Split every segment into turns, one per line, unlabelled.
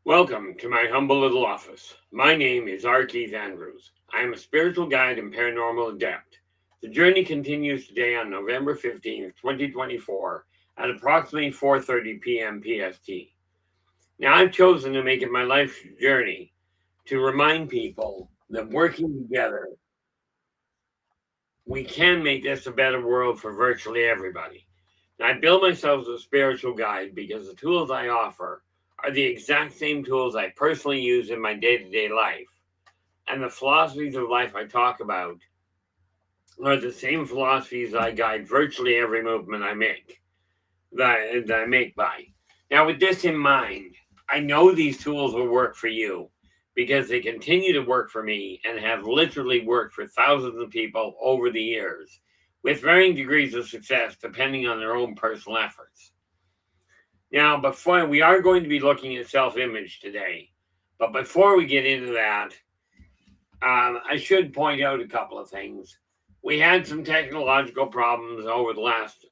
Welcome to my humble little office. My name is R. Keith Andrews. I am a spiritual guide and paranormal adept. The journey continues today on November 15th, 2024 at approximately 4:30 p.m. PST. Now, I've chosen to make it my life's journey to remind people that working together, we can make this a better world for virtually everybody. Now, I build myself as a spiritual guide because the tools I offer are the exact same tools I personally use in my day to day life. And the philosophies of life I talk about are the same philosophies I guide virtually every movement I make, that I make by. Now, with this in mind, I know these tools will work for you because they continue to work for me and have literally worked for thousands of people over the years with varying degrees of success depending on their own personal efforts. Now, before we are going to be looking at self image today, but before we get into that, I should point out a couple of things. We had some technological problems over the last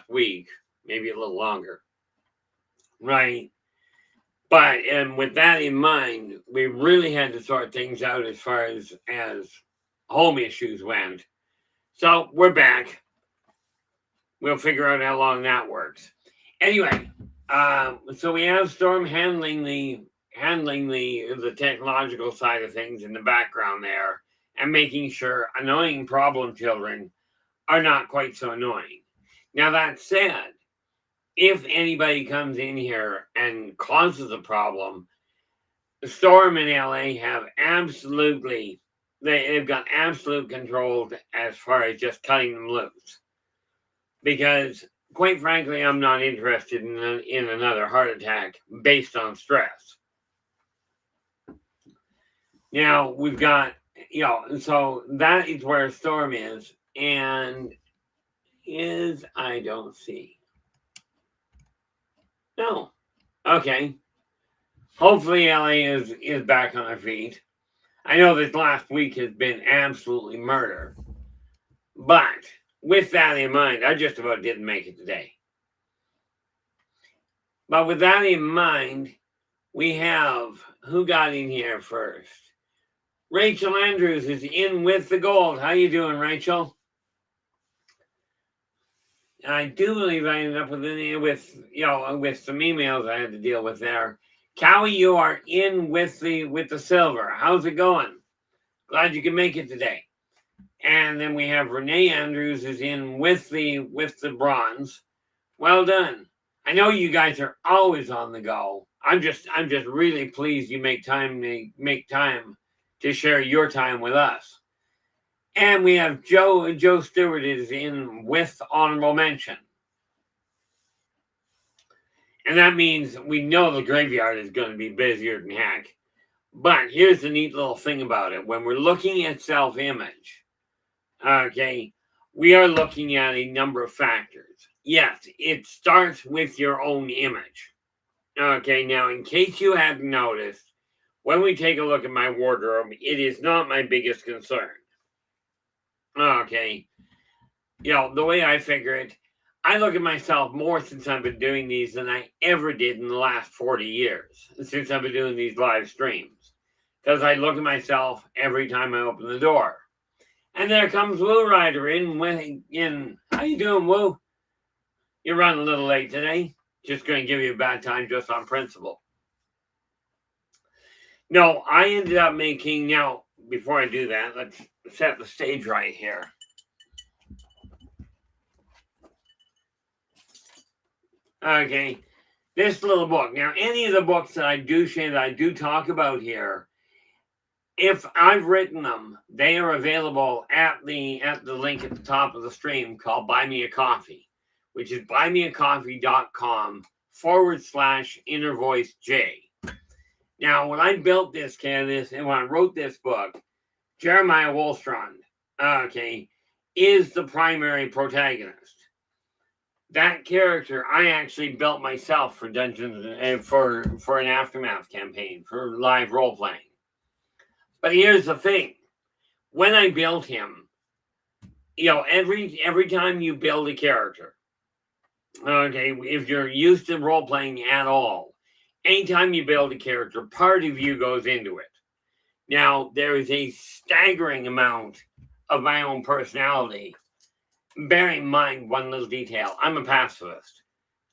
week, maybe a little longer, right? But and with that in mind, we really had to sort things out as far as home issues went. So we're back. We'll figure out how long that works. Anyway, so we have Storm handling the technological side of things in the background there and making sure annoying problem children are not quite so annoying. Now that said, if anybody comes in here and causes a problem, Storm and LA have they've got absolute control as far as just cutting them loose. Because quite frankly, I'm not interested in another heart attack based on stress. Now we've got, so that is where Storm is, and I don't see. No. Okay. Hopefully LA is back on her feet. I know this last week has been absolutely murder. But with that in mind, I just about didn't make it today. But with that in mind, we have who got in here first? Rachel Andrews is in with the gold. How you doing, Rachel? I do believe I ended up with some emails I had to deal with there. Cowie, you are in with the silver. How's it going? Glad you can make it today. And then we have Renee Andrews is in with the bronze. Well done. I know you guys are always on the go. I'm just really pleased you make time to share your time with us. And we have Joe Stewart is in with honorable mention. And that means we know the graveyard is going to be busier than heck. But here's the neat little thing about it. When we're looking at self-image, okay, we are looking at a number of factors. Yes, it starts with your own image. Okay, now in case you hadn't noticed, when we take a look at my wardrobe, it is not my biggest concern. Okay, the way I figure it, I look at myself more since I've been doing these than I ever did in the last 40 years, since I've been doing these live streams. Because I look at myself every time I open the door. And there comes Woo Rider in. How you doing, Woo? You're running a little late today. Just going to give you a bad time just on principle. No, I ended up making, now, before I do that, let's set the stage right here. Okay, this little book. Now, any of the books that I do share, that I do talk about here, if I've written them, they are available at the link at the top of the stream called Buy Me a Coffee, which is buymeacoffee.com/Inner Voice J. Now, when I built this canvas and when I wrote this book, Jeremiah Wollstrand, okay, is the primary protagonist. That character I actually built myself for Dungeons and for an Aftermath campaign for live role playing. But here's the thing: when I built him, every time you build a character, okay, if you're used to role playing at all, anytime you build a character, part of you goes into it. Now, there is a staggering amount of my own personality. Bear in mind one little detail. I'm a pacifist.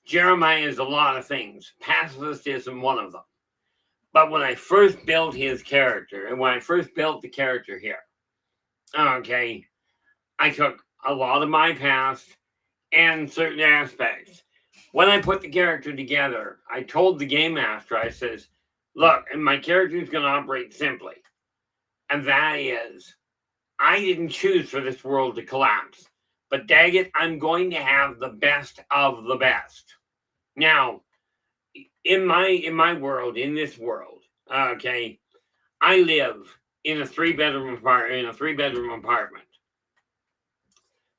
Jeremiah is a lot of things. Pacifist isn't one of them. But when I first built his character, and when I first built the character here, okay, I took a lot of my past and certain aspects. When I put the character together, I told the game master, I says, look, and my character is going to operate simply. And that is, I didn't choose for this world to collapse. But dang it, I'm going to have the best of the best. Now, in my world, in this world, okay, I live in a three-bedroom apartment.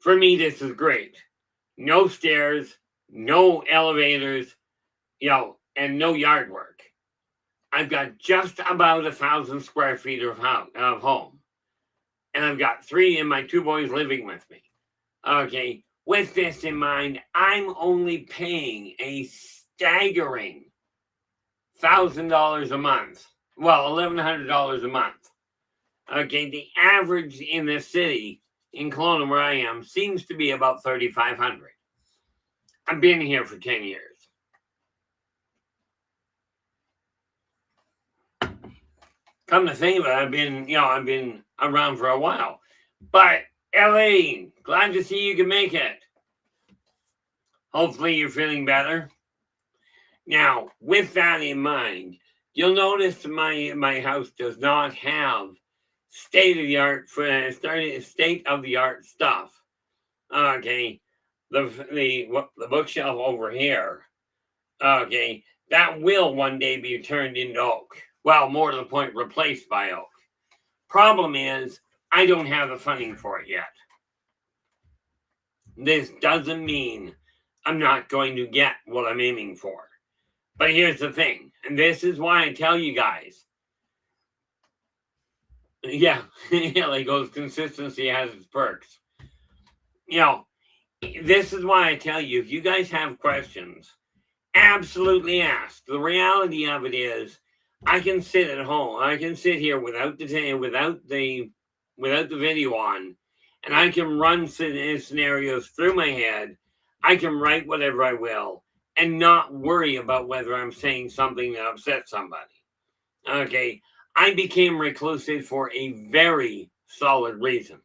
For me, this is great. No stairs, no elevators, and no yard work. I've got just about 1,000 square feet of home, and I've got three and my two boys living with me. Okay, with this in mind, I'm only paying a staggering $1,000 a month. Well, $1,100 a month. Okay, the average in this city, in Kelowna where I am, seems to be about $3,500. I've been here for 10 years. Come to think of it, I've been around for a while. But Elaine, glad to see you can make it. Hopefully you're feeling better. Now, with that in mind, you'll notice my house does not have state of the art stuff. Okay, the bookshelf over here. Okay, that will one day be turned into oak. Well, more to the point, replaced by oak. Problem is, I don't have the funding for it yet. This doesn't mean I'm not going to get what I'm aiming for. But here's the thing, and this is why I tell you guys. Yeah, like goes, consistency has its perks. This is why I tell you, if you guys have questions, absolutely ask. The reality of it is, I can sit at home. I can sit here without the video on, and I can run scenarios through my head. I can write whatever I will and not worry about whether I'm saying something that upsets somebody. Okay, I became reclusive for a very solid reason.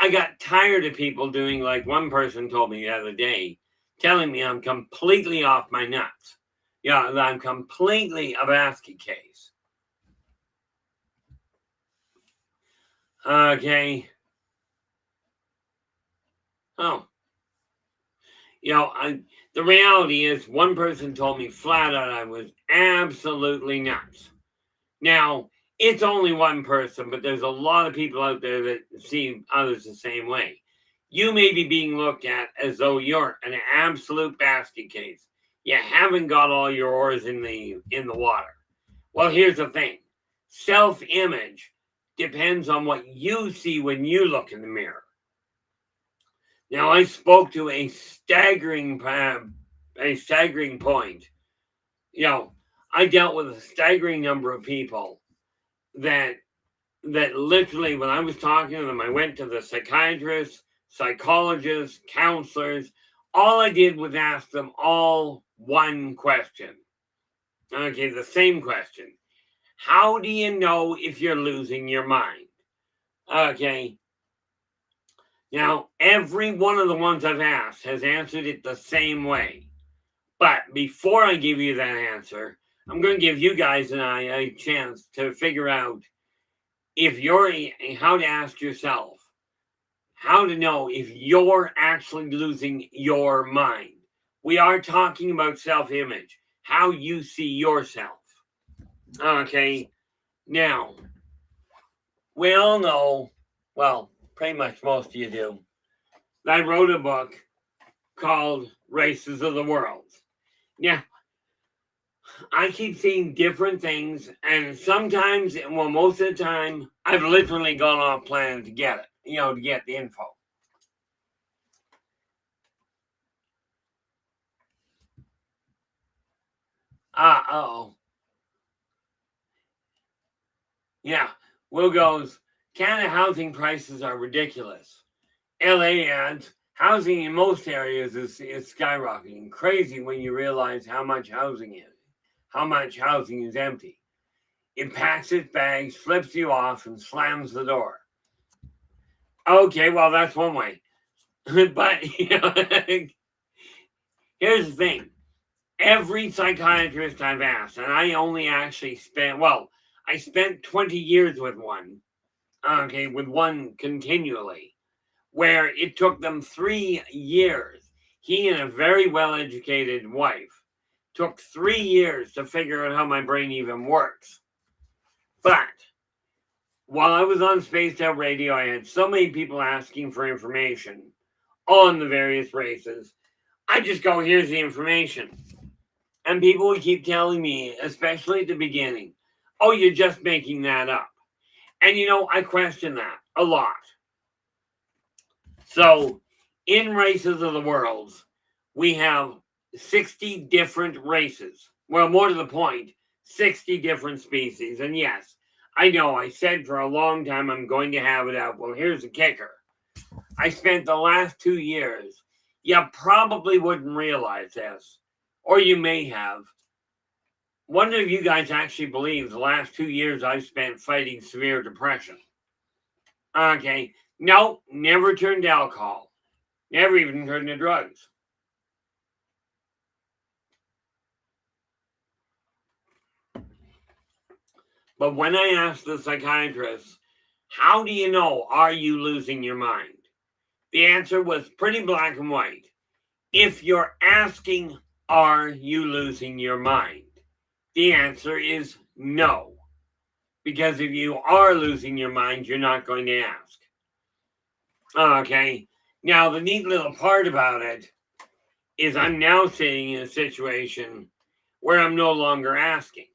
I got tired of people doing like one person told me the other day, telling me I'm completely off my nuts. That I'm completely a basket case. Okay. Oh. The reality is one person told me flat out I was absolutely nuts. Now, it's only one person, but there's a lot of people out there that see others the same way. You may be being looked at as though you're an absolute basket case. You haven't got all your oars in the water. Well, here's the thing. Self-image depends on what you see when you look in the mirror. Now, I spoke to a staggering point. I dealt with a staggering number of people that literally, when I was talking to them, I went to the psychiatrists, psychologists, counselors. All I did was ask them all one question. Okay, the same question. How do you know if you're losing your mind? Okay. Now, every one of the ones I've asked has answered it the same way. But before I give you that answer, I'm going to give you guys and I a chance to figure out how to ask yourself, how to know if you're actually losing your mind. We are talking about self-image, how you see yourself. Okay, now, we all know, well, pretty much most of you do, I wrote a book called Races of the World. Now, I keep seeing different things, and sometimes, well, most of the time, I've literally gone off plan to get it, to get the info. Uh-oh. Yeah. Will goes, Canada housing prices are ridiculous. LA adds, housing in most areas is skyrocketing. Crazy when you realize how much housing is empty. It packs its bags, flips you off, and slams the door. Okay, well, that's one way. But here's the thing. Every psychiatrist I've asked, and I only actually I spent 20 years with one, with one continually, where it took them 3 years. He and a very well-educated wife took 3 years to figure out how my brain even works. But while I was on Spaced Out Radio, I had so many people asking for information on the various races. I just go, here's the information. And people would keep telling me, especially at the beginning, oh, you're just making that up. And I question that a lot. So, in Races of the World, we have 60 different races. Well, more to the point, 60 different species. And yes, I know I said for a long time I'm going to have it out. Well, here's the kicker. I spent the last 2 years. You probably wouldn't realize this, or you may have. One of you guys actually believes the last 2 years I've spent fighting severe depression. Okay. No, never turned to alcohol. Never even turned to drugs. But when I asked the psychiatrist, how do you know, are you losing your mind? The answer was pretty black and white. If you're asking, are you losing your mind? The answer is no. Because if you are losing your mind, you're not going to ask. Okay. Now, the neat little part about it is I'm now sitting in a situation where I'm no longer asking.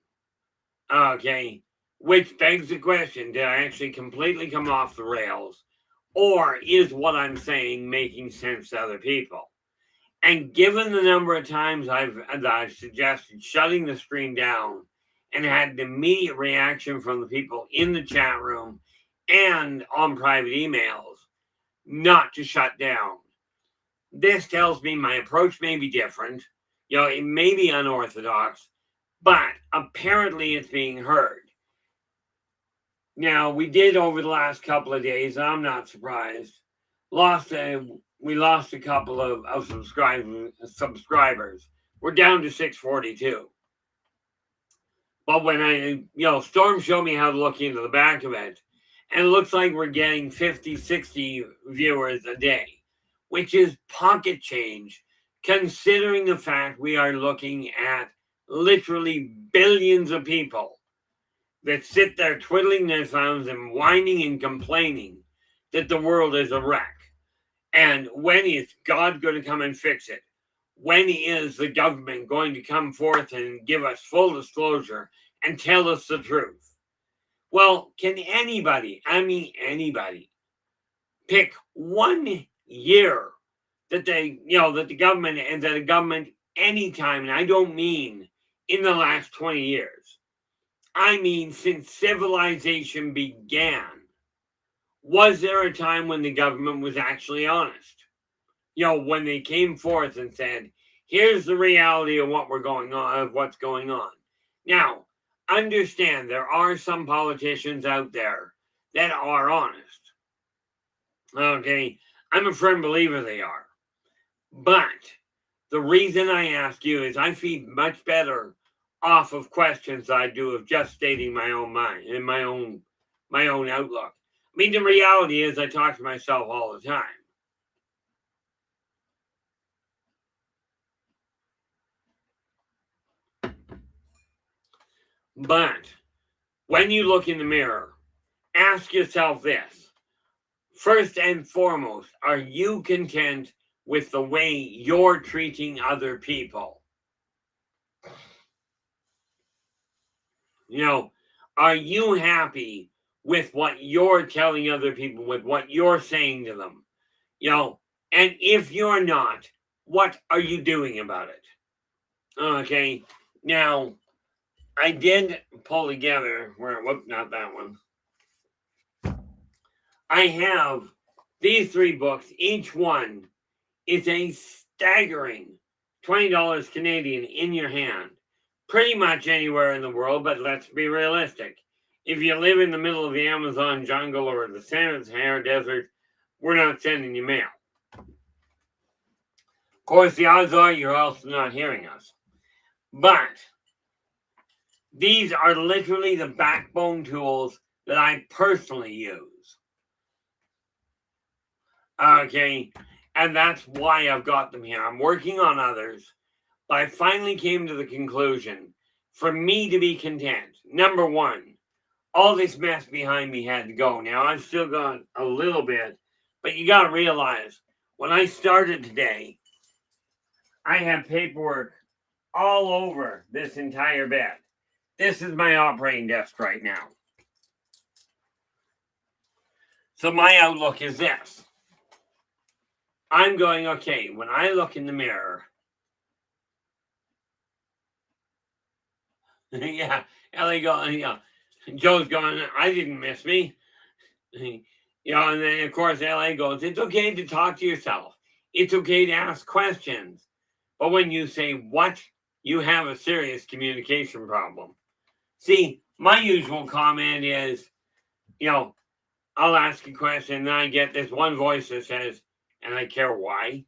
Okay. Which begs the question, did I actually completely come off the rails? Or is what I'm saying making sense to other people? And given the number of times I've suggested shutting the stream down and had an immediate reaction from the people in the chat room and on private emails, not to shut down. This tells me my approach may be different. It may be unorthodox, but apparently it's being heard. Now, we did over the last couple of days, I'm not surprised, we lost a couple of subscribers. We're down to 642. But when Storm showed me how to look into the back of it, and it looks like we're getting 50, 60 viewers a day, which is pocket change, considering the fact we are looking at literally billions of people that sit there twiddling their thumbs and whining and complaining that the world is a wreck. And when is God going to come and fix it? When is the government going to come forth and give us full disclosure and tell us the truth? Well, can anybody pick 1 year that the government anytime, and I don't mean in the last 20 years, I mean since civilization began, was there a time when the government was actually honest? When they came forth and said, here's the reality of what's going on. Now, understand there are some politicians out there that are honest. Okay, I'm a firm believer they are. But the reason I ask you is I feed much better off of questions I do of just stating my own mind and my own outlook. I mean, the reality is I talk to myself all the time. But when you look in the mirror, ask yourself this. First and foremost, are you content with the way you're treating other people? Are you happy with what you're telling other people, with what you're saying to them? And if you're not, what are you doing about it? Okay. Now, I did pull together, not that one. I have these 3 books. Each one is a staggering $20 Canadian in your hand. Pretty much anywhere in the world, but let's be realistic. If you live in the middle of the Amazon jungle or the Sahara Desert, we're not sending you mail. Of course, the odds are you're also not hearing us. But these are literally the backbone tools that I personally use. Okay, and that's why I've got them here. I'm working on others, but I finally came to the conclusion, for me to be content, number one, all this mess behind me had to go. Now, I've still got a little bit, but you got to realize, when I started today, I had paperwork all over this entire bed. This is my operating desk right now. So my outlook is this. I'm going, okay, when I look in the mirror, yeah, Ellie going, yeah, Joe's going, I didn't miss me. And then of course LA goes, it's okay to talk to yourself. It's okay to ask questions. But when you say what, you have a serious communication problem. See, my usual comment is, I'll ask a question and I get this one voice that says, and I care why.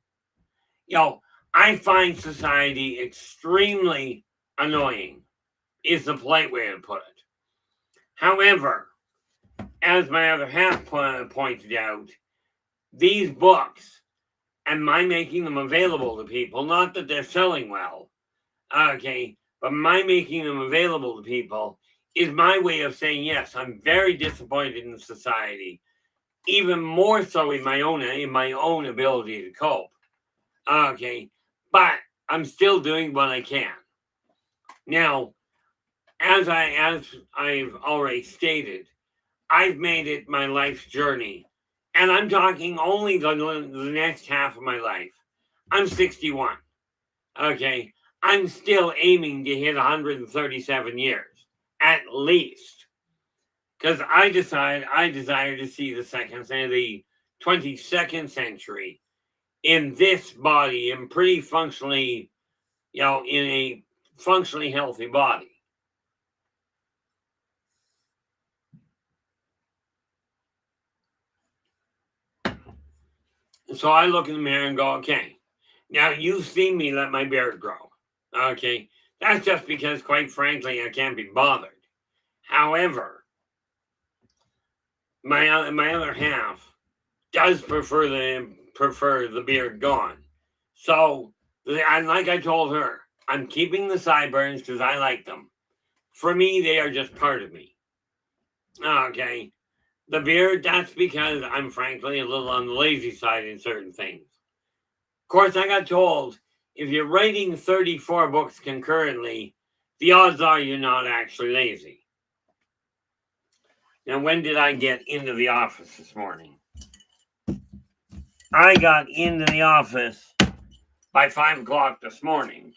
I find society extremely annoying, is the polite way to put it. However, as my other half pointed out, these books, and my making them available to people, not that they're selling well, okay, but my making them available to people is my way of saying, yes, I'm very disappointed in society, even more so in my own ability to cope. Okay, but I'm still doing what I can. Now, as I've already stated, I've made it my life's journey, and I'm talking only the next half of my life. I'm 61. Okay, I'm still aiming to hit 137 years at least, because I desire to see the 22nd century in this body, and pretty functionally, in a functionally healthy body. So I look in the mirror and go, okay, now you've seen me let my beard grow. Okay, that's just because, quite frankly, I can't be bothered. However, my other half does prefer the beard gone. So, and like I told her, I'm keeping the sideburns because I like them. For me, they are just part of me. Okay, the beard, that's because I'm frankly a little on the lazy side in certain things. Of course, I got told, if you're writing 34 books concurrently, the odds are you're not actually lazy. Now, when did I get into the office this morning? I got into the office by 5 o'clock this morning,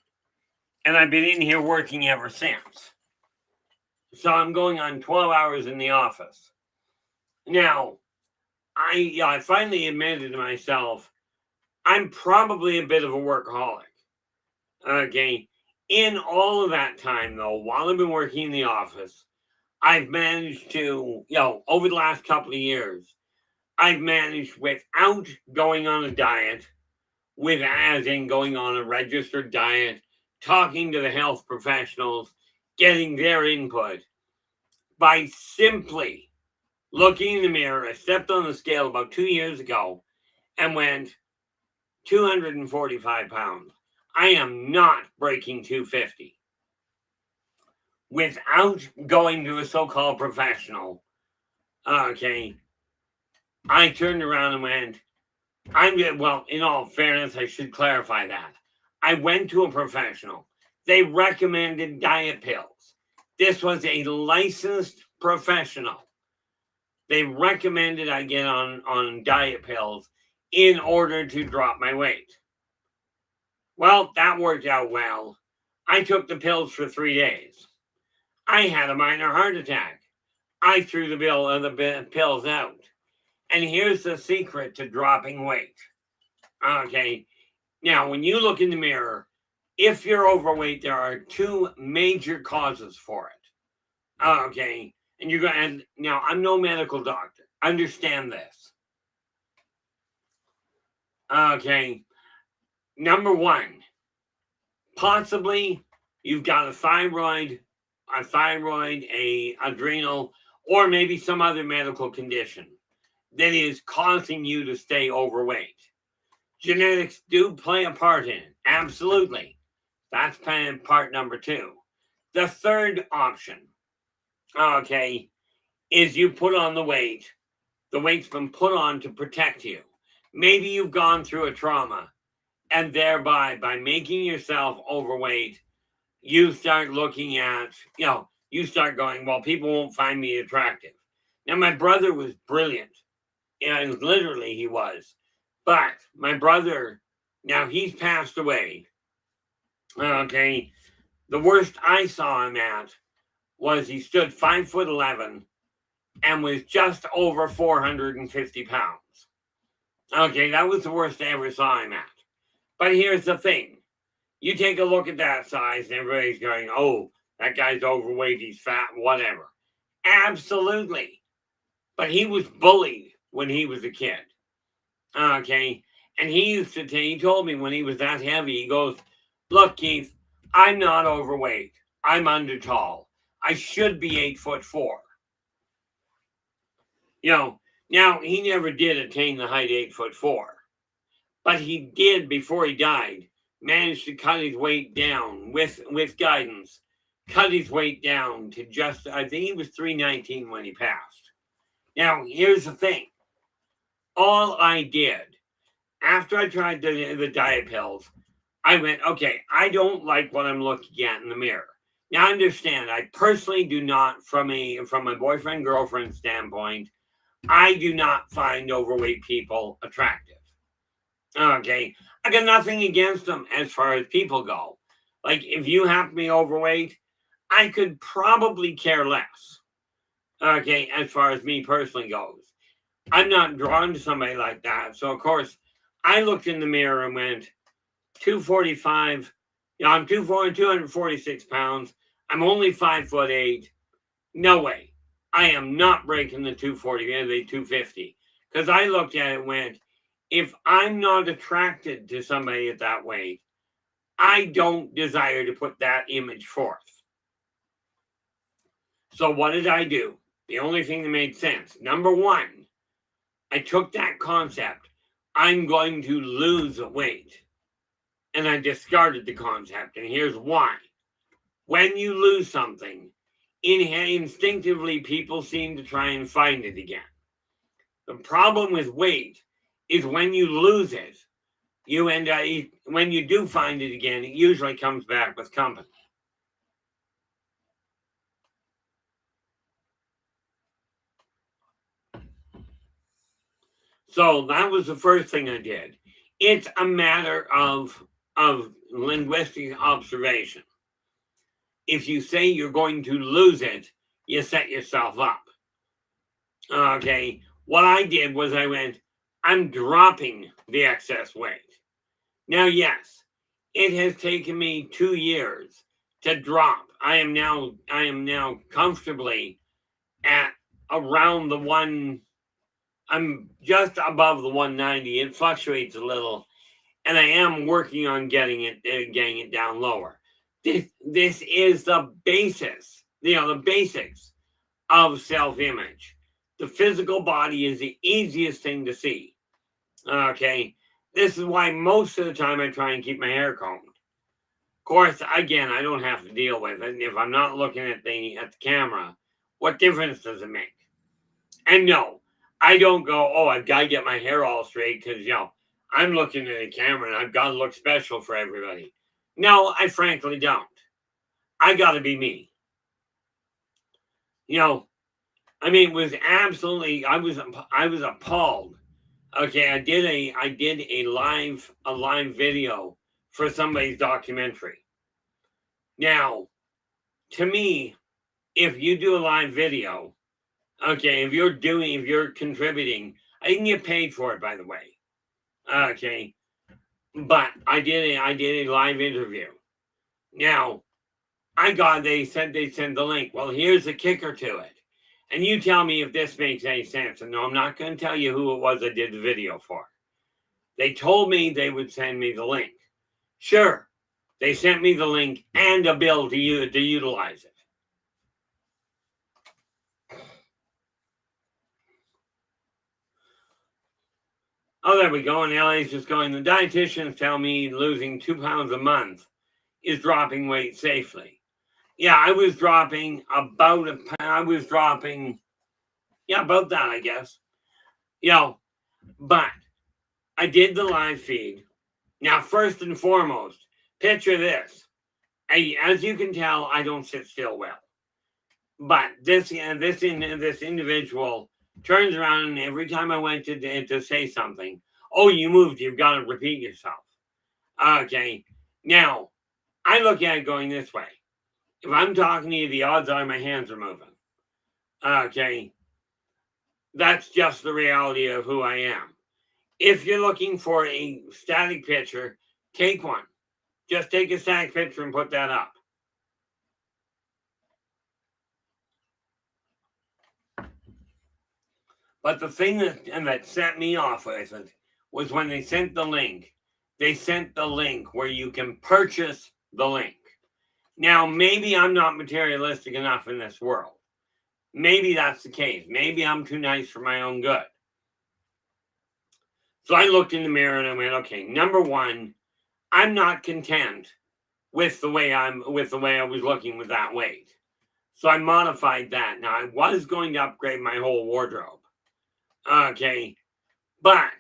and I've been in here working ever since. So I'm going on 12 hours in the office. Now, I finally admitted to myself, I'm probably a bit of a workaholic. Okay. In all of that time, though, while I've been working in the office, I've managed to, over the last couple of years, I've managed, without going on a diet, as in going on a registered diet, talking to the health professionals, getting their input, by simply looking in the mirror. I stepped on the scale about 2 years ago and went 245 pounds. I am not breaking 250. Without going to a so-called professional, okay, I turned around and went, in all fairness, I should clarify that. I went to a professional. They recommended diet pills. This was a licensed professional. They recommended I get on diet pills in order to drop my weight. Well, that worked out well. I took the pills for 3 days. I had a minor heart attack. I threw the pills out. And here's the secret to dropping weight. Okay. Now, when you look in the mirror, if you're overweight, there are two major causes for it. Okay. And you're going, and now I'm no medical doctor. Understand this. Okay. Number one, possibly you've got a thyroid, a adrenal, or maybe some other medical condition that is causing you to stay overweight. Genetics do play a part in it. Absolutely. That's part number two. The third option, okay, is you put on the weight. The weight's been put on to protect you. Maybe you've gone through a trauma, and thereby, by making yourself overweight, you start looking at, you start going, well, people won't find me attractive. Now, my brother was brilliant. And literally he was. But my brother, now he's passed away. Okay. The worst I saw him at was he stood 5'11" and was just over 450 pounds. Okay, that was the worst I ever saw him at. But here's the thing. You take a look at that size and everybody's going, oh, that guy's overweight, he's fat, whatever. Absolutely. But he was bullied when he was a kid. Okay. And he told me when he was that heavy, he goes, look, Keith, I'm not overweight. I'm under tall. I should be 8'4". Now he never did attain the height 8'4", but he did, before he died, manage to cut his weight down with guidance, cut his weight down to just, I think he was 319 when he passed. Now, here's the thing. All I did, after I tried the diet pills, I went, okay, I don't like what I'm looking at in the mirror. Now, understand, I personally do not, from my boyfriend-girlfriend standpoint, I do not find overweight people attractive. Okay, I got nothing against them as far as people go. Like, if you happen to be overweight, I could probably care less. Okay, as far as me personally goes. I'm not drawn to somebody like that. So, of course, I looked in the mirror and went, 245, I'm 246 pounds. I'm only 5'8". No way. I am not breaking the 240, the 250. Because I looked at it and went, if I'm not attracted to somebody at that weight, I don't desire to put that image forth. So what did I do? The only thing that made sense. Number one, I took that concept, I'm going to lose weight, and I discarded the concept. And here's why. When you lose something, instinctively people seem to try and find it again. The problem with weight is when you lose it, you end up, when you do find it again, it usually comes back with company. So that was the first thing I did. It's a matter of linguistic observation. If you say you're going to lose it, you set yourself up. Okay, what I did was I went, I'm dropping the excess weight. Now, yes, it has taken me 2 years to drop. I am now comfortably at around the one. I'm just above the 190. It fluctuates a little, and I am working on getting it down lower. This is the basis, the basics of self-image. The physical body is the easiest thing to see. Okay, this is why most of the time I try and keep my hair combed. Of course, again, I don't have to deal with it. If I'm not looking at the camera, what difference does it make? And no, I don't go, oh, I've got to get my hair all straight because, I'm looking at a camera and I've got to look special for everybody. No, I frankly don't. I got to be me. It was absolutely, I was appalled. Okay, I did a live video for somebody's documentary. Now, to me, if you do a live video, okay, if you're contributing, I can get paid for it, by the way. Okay. But I did a live interview. Now, they said they sent the link. Well, here's the kicker to it. And you tell me if this makes any sense. And no, I'm not going to tell you who it was I did the video for. They told me they would send me the link. Sure, they sent me the link and a bill to utilize it. Oh, there we go. And LA's just going, the dietitians tell me losing 2 pounds a month is dropping weight safely. Yeah, I was dropping about about that, I guess. But I did the live feed. Now, first and foremost, picture this. As you can tell, I don't sit still well. But this individual turns around, and every time I went to say something, oh, you moved, you've got to repeat yourself. Okay. Now, I look at it going this way. If I'm talking to you, the odds are my hands are moving. Okay. That's just the reality of who I am. If you're looking for a static picture, take one. Just take a static picture and put that up. But the thing that set me off with it was when they sent the link. They sent the link where you can purchase the link. Now, maybe I'm not materialistic enough in this world. Maybe that's the case. Maybe I'm too nice for my own good. So I looked in the mirror and I went, okay, number one, I'm not content with the way I was looking with that weight. So I modified that. Now, I was going to upgrade my whole wardrobe. Okay. But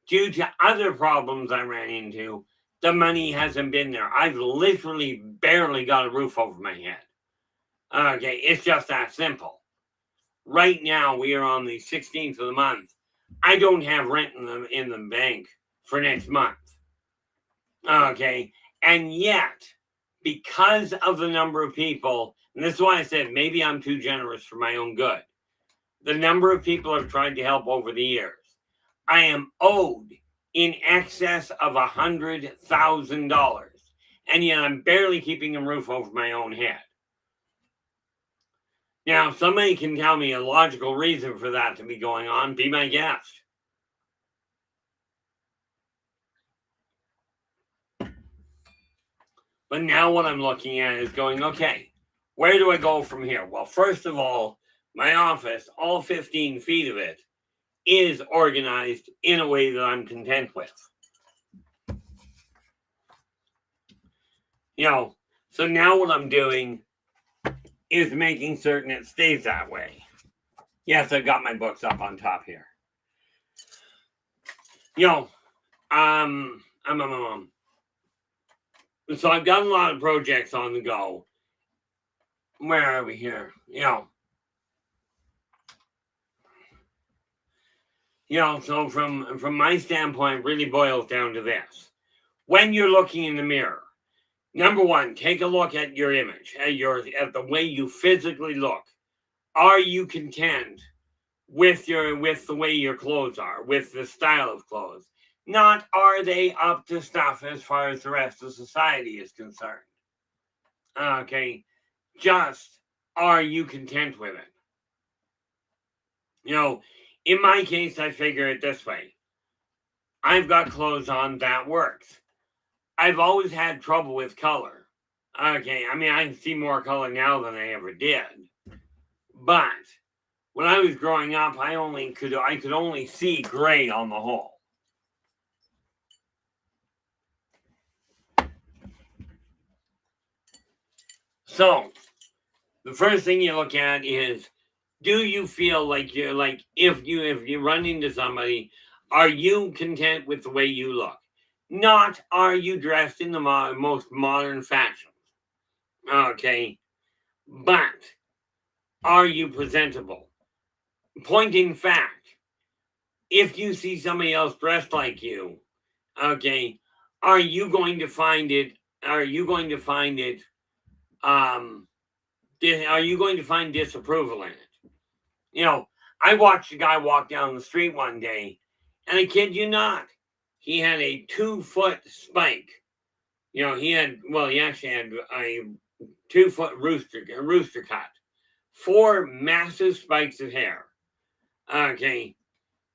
due to other problems I ran into, the money hasn't been there. I've literally barely got a roof over my head. Okay. It's just that simple. Right now, we are on the 16th of the month. I don't have rent in the bank for next month. Okay. And yet, because of the number of people, and this is why I said maybe I'm too generous for my own good, the number of people I've tried to help over the years, I am owed in excess of $100,000. And yet I'm barely keeping a roof over my own head. Now, if somebody can tell me a logical reason for that to be going on, be my guest. But now what I'm looking at is going, okay, where do I go from here? Well, first of all, my office, all 15 feet of it, is organized in a way that I'm content with. So now what I'm doing is making certain it stays that way. Yes, I've got my books up on top here. So I've got a lot of projects on the go. Where are we here? So from my standpoint, it really boils down to this. When you're looking in the mirror, number one, take a look at your image, at the way you physically look. Are you content with the way your clothes are, with the style of clothes? Not are they up to stuff as far as the rest of society is concerned. Okay, just are you content with it? In my case, I figure it this way. I've got clothes on that works. I've always had trouble with color. Okay, I mean, I can see more color now than I ever did. But when I was growing up, I could only see gray on the whole. So, the first thing you look at is, do you feel like if you run into somebody, are you content with the way you look? Not are you dressed in the most modern fashions. Okay, but are you presentable? Point in fact, if you see somebody else dressed like you, okay, are you going to find it Are you going to find disapproval in it? I watched a guy walk down the street one day, and I kid you not, he had a 2-foot spike. He actually had a 2-foot rooster cut, 4 massive spikes of hair. Okay,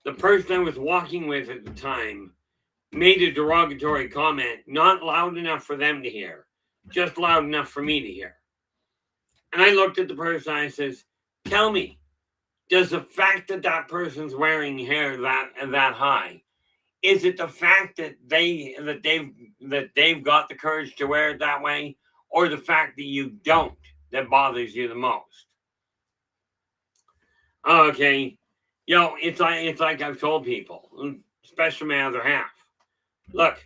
the person I was walking with at the time made a derogatory comment, not loud enough for them to hear, just loud enough for me to hear. And I looked at the person, I says, tell me, does the fact that that person's wearing hair that high, is it the fact that they've got the courage to wear it that way, or the fact that you don't that bothers you the most? Okay, it's like I've told people, especially my other half. Look,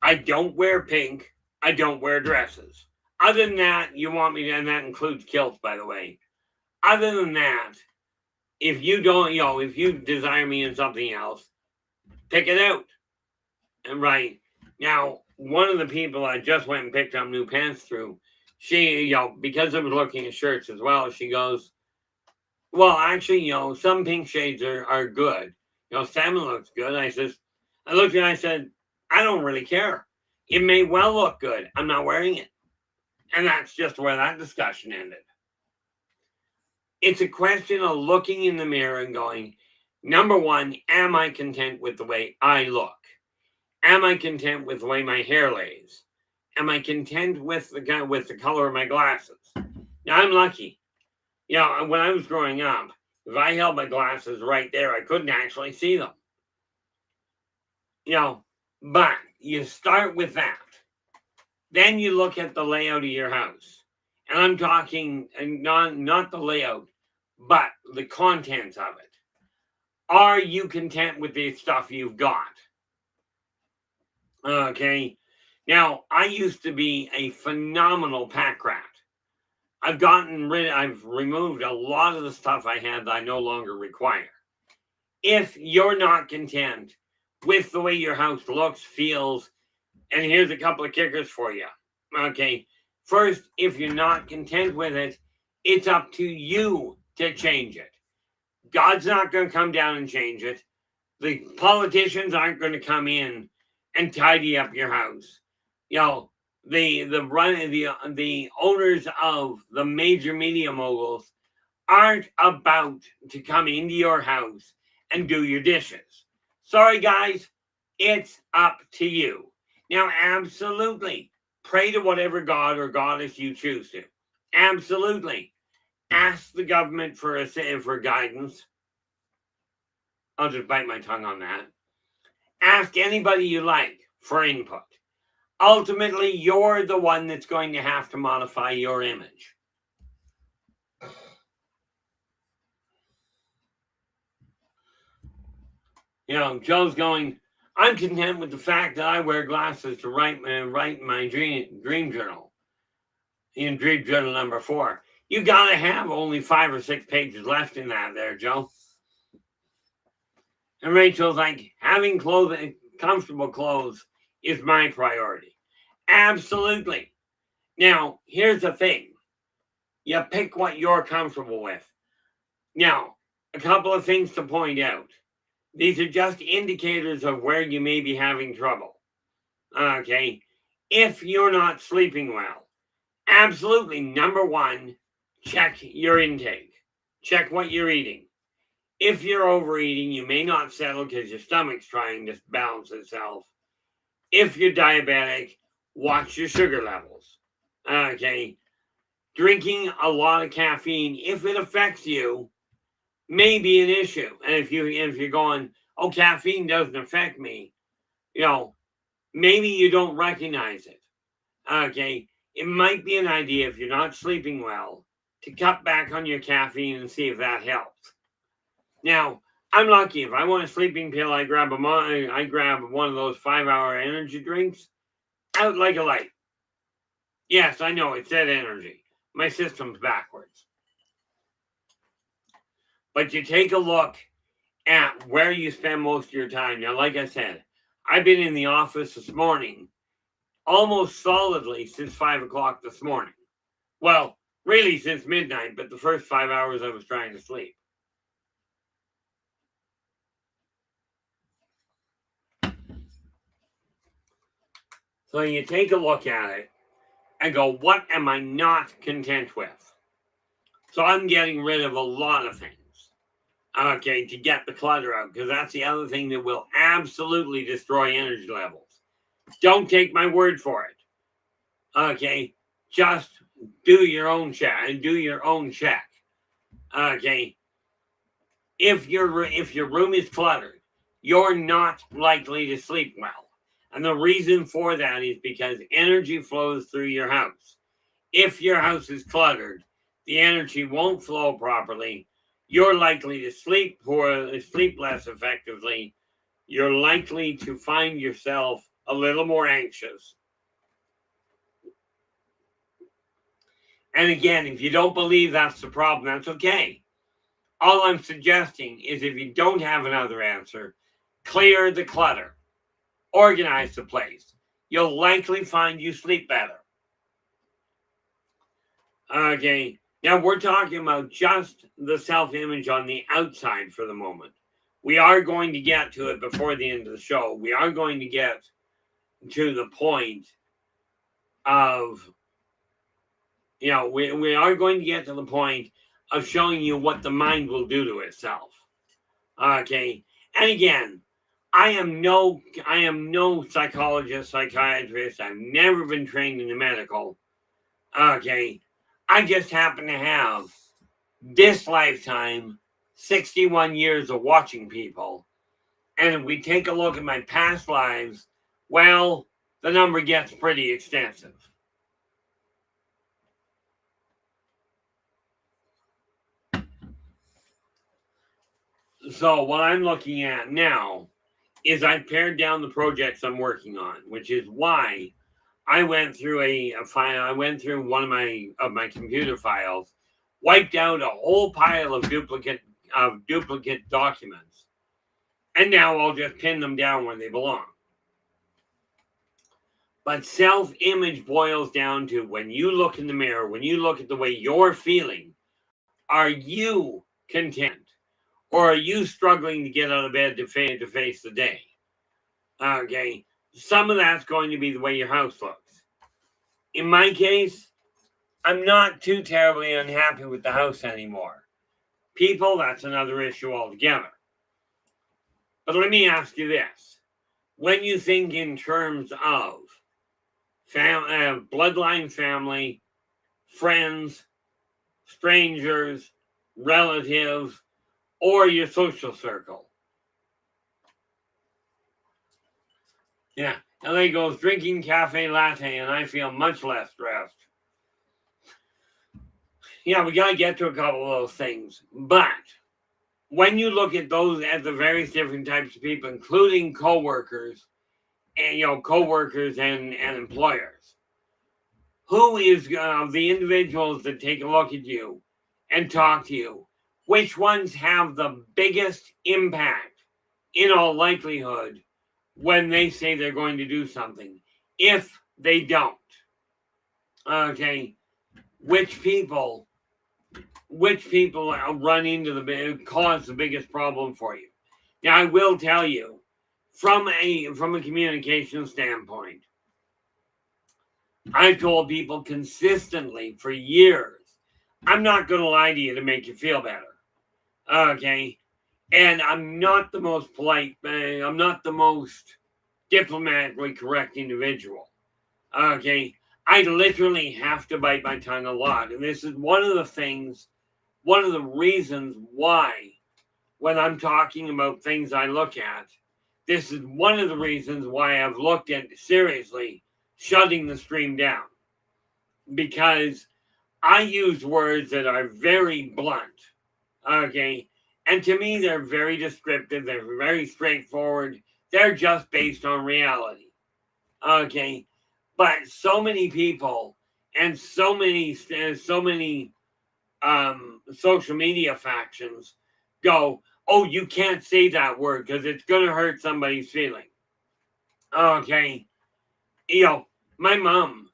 I don't wear pink. I don't wear dresses. Other than that, you want me to, and that includes kilts, by the way. Other than that, if you don't, if you desire me in something else, pick it out. And right now, one of the people I just went and picked up new pants through, she, because I was looking at shirts as well, she goes, well, actually, some pink shades are good. Salmon looks good. I looked at it and I said, I don't really care. It may well look good. I'm not wearing it. And that's just where that discussion ended. It's a question of looking in the mirror and going, number one, am I content with the way I look? Am I content with the way my hair lays? Am I content with the color of my glasses? Now, I'm lucky. When I was growing up, if I held my glasses right there, I couldn't actually see them. But you start with that. Then you look at the layout of your house. And I'm talking not the layout, but the contents of it. Are you content with the stuff you've got? Okay. Now, I used to be a phenomenal pack rat. I've removed a lot of the stuff I had that I no longer require. If you're not content with the way your house looks, feels, and here's a couple of kickers for you. Okay. First, if you're not content with it, it's up to you to change it. God's not going to come down and change it. The politicians aren't going to come in and tidy up your house. The owners of the major media moguls aren't about to come into your house and do your dishes. Sorry, guys, it's up to you. Now, absolutely, pray to whatever god or goddess you choose to. Absolutely. Ask the government for guidance. I'll just bite my tongue on that. Ask anybody you like for input. Ultimately, you're the one that's going to have to modify your image. Joe's going, I'm content with the fact that I wear glasses to write my dream journal. In dream journal number 4. You got to have only 5 or 6 pages left in that there, Joe. And Rachel's like, having comfortable clothes is my priority. Absolutely. Now, here's the thing. You pick what you're comfortable with. Now, a couple of things to point out. These are just indicators of where you may be having trouble. Okay. If you're not sleeping well, absolutely, number one, check your intake. Check what you're eating. If you're overeating, you may not settle because your stomach's trying to balance itself. If you're diabetic, watch your sugar levels. Okay. Drinking a lot of caffeine, if it affects you, may be an issue. And if you're going, oh, caffeine doesn't affect me, maybe you don't recognize it. Okay. It might be an idea, if you're not sleeping well, to cut back on your caffeine and see if that helps. Now, I'm lucky. If I want a sleeping pill, I grab one of those 5-hour energy drinks, out like a light. Yes, I know, it said energy. My system's backwards. But you take a look at where you spend most of your time. Now, like I said, I've been in the office this morning almost solidly since 5 o'clock this morning. Well, really since midnight, but the first 5 hours I was trying to sleep. So you take a look at it and go, what am I not content with? So I'm getting rid of a lot of things, okay, to get the clutter out, because that's the other thing that will absolutely destroy energy levels. Don't take my word for it, okay? Just do your own check and do your own check, okay? If your room is cluttered, you're not likely to sleep well. And the reason for that is because energy flows through your house. If your house is cluttered, the energy won't flow properly. You're likely to sleep less effectively. You're likely to find yourself a little more anxious. And again, if you don't believe that's the problem, that's okay. All I'm suggesting is if you don't have another answer, clear the clutter, organize the place. You'll likely find you sleep better. Okay, now we're talking about just the self-image on the outside for the moment. We are going to get to it before the end of the show. We are going to get to the point of, we are going to get to the point of showing you what the mind will do to itself. Okay, and again, I am no psychologist, psychiatrist. I've never been trained in the medical. Okay, I just happen to have this lifetime, 61 years of watching people. And if we take a look at my past lives, well, the number gets pretty extensive. So what I'm looking at now is I've pared down the projects I'm working on, which is why I went through a file. I went through one of my computer files, wiped out a whole pile of duplicate documents, and now I'll just pin them down where they belong. But self-image boils down to when you look in the mirror, when you look at the way you're feeling, are you content? Or are you struggling to get out of bed to face the day? Okay, some of that's going to be the way your house looks. In my case, I'm not too terribly unhappy with the house anymore. People, that's another issue altogether. But let me ask you this. When you think in terms of bloodline family, friends, strangers, relatives, or your social circle. Yeah, LA goes drinking cafe latte and I feel much less stressed. Yeah, we got to get to a couple of those things. But when you look at the various different types of people, including coworkers and and employers, who is the individuals that take a look at you and talk to you? Which ones have the biggest impact in all likelihood when they say they're going to do something? If they don't, okay, which people cause the biggest problem for you? Now, I will tell you, from a communication standpoint, I've told people consistently for years, I'm not going to lie to you to make you feel better. Okay. And I'm not the most polite, I'm not the most diplomatically correct individual. Okay. I literally have to bite my tongue a lot. And this is one of the reasons why, when I'm talking about things I look at, this is one of the reasons why I've looked at seriously shutting the stream down. Because I use words that are very blunt. Okay. And to me, they're very descriptive. They're very straightforward. They're just based on reality. Okay. But so many people and so many social media factions go, oh, you can't say that word because it's going to hurt somebody's feeling. Okay. My mom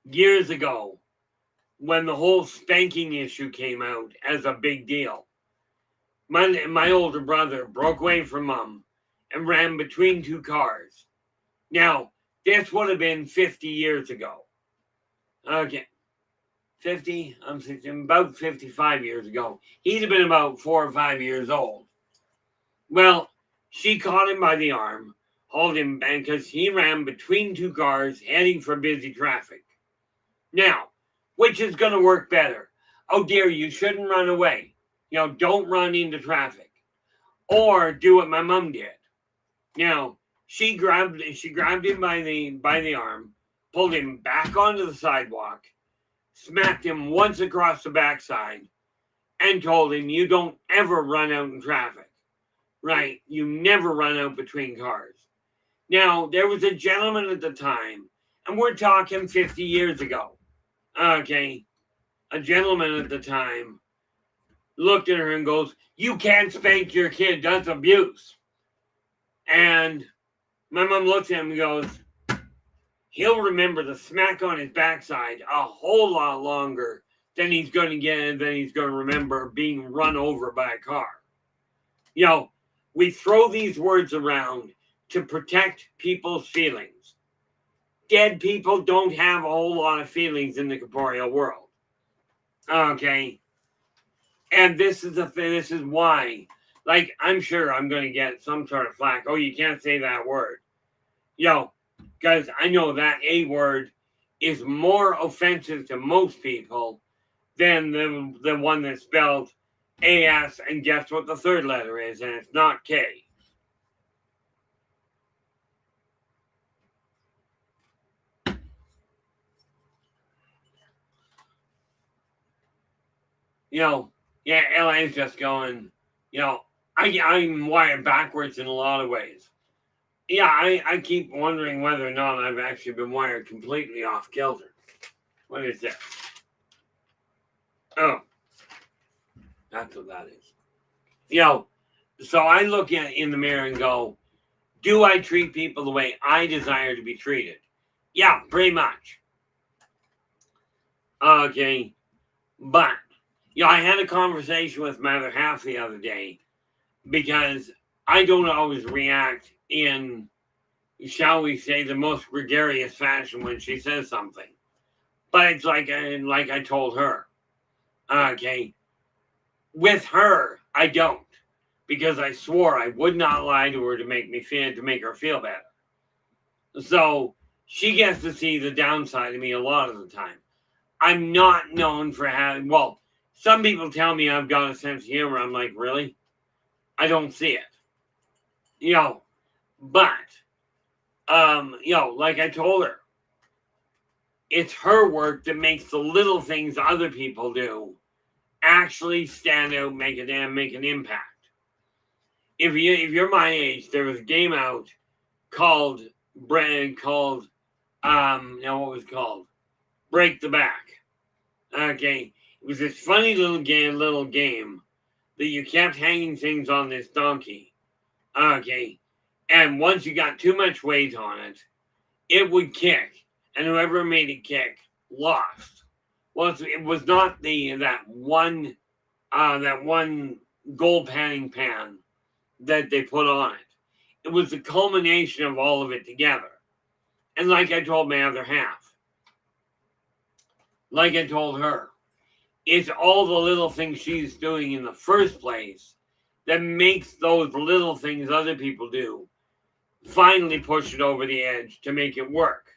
years ago when the whole spanking issue came out as a big deal. My older brother broke away from mom and ran between two cars. Now, this would have been 50 years ago. Okay, 50, I'm 60, about 55 years ago. He'd have been about 4 or 5 years old. Well, she caught him by the arm, hauled him back because he ran between two cars heading for busy traffic. Now, which is going to work better? Oh dear, you shouldn't run away. Don't run into traffic. Or do what my mom did. She grabbed him by the arm, pulled him back onto the sidewalk, smacked him once across the backside, and told him, you don't ever run out in traffic. Right? You never run out between cars. Now, there was a gentleman at the time, and we're talking 50 years ago. Okay. A gentleman at the time looked at her and goes, you can't spank your kid. That's abuse. And my mom looks at him and goes, he'll remember the smack on his backside a whole lot longer than he's going to remember being run over by a car. We throw these words around to protect people's feelings. Dead people don't have a whole lot of feelings in the corporeal world. Okay. And this is why, I'm sure I'm going to get some sort of flack. Oh, you can't say that word. Because I know that A word is more offensive to most people than the one that's spelled AS, and guess what the third letter is, and it's not K. LA's just going, I'm wired backwards in a lot of ways. I keep wondering whether or not I've actually been wired completely off kilter. What is this? Oh, that's what that is. So I look in the mirror and go, do I treat people the way I desire to be treated? Yeah, pretty much. Okay. But, I had a conversation with my other half the other day because I don't always react in, shall we say, the most gregarious fashion when she says something. But it's like I told her. Okay. With her, I don't. Because I swore I would not lie to her to make her feel better. So she gets to see the downside of me a lot of the time. I'm not known for having, some people tell me I've got a sense of humor. I'm like, really? I don't see it. But, like I told her, it's her work that makes the little things other people do actually stand out, make an impact. If you're my age, there was a game out called what was it called? Break the Back. Okay. It was this funny little game that you kept hanging things on this donkey. Okay. And once you got too much weight on it, it would kick. And whoever made it kick lost. Well, it was not that one gold panning pan that they put on it. It was the culmination of all of it together. And like I told my other half, like I told her, it's all the little things she's doing in the first place that makes those little things other people do finally push it over the edge to make it work.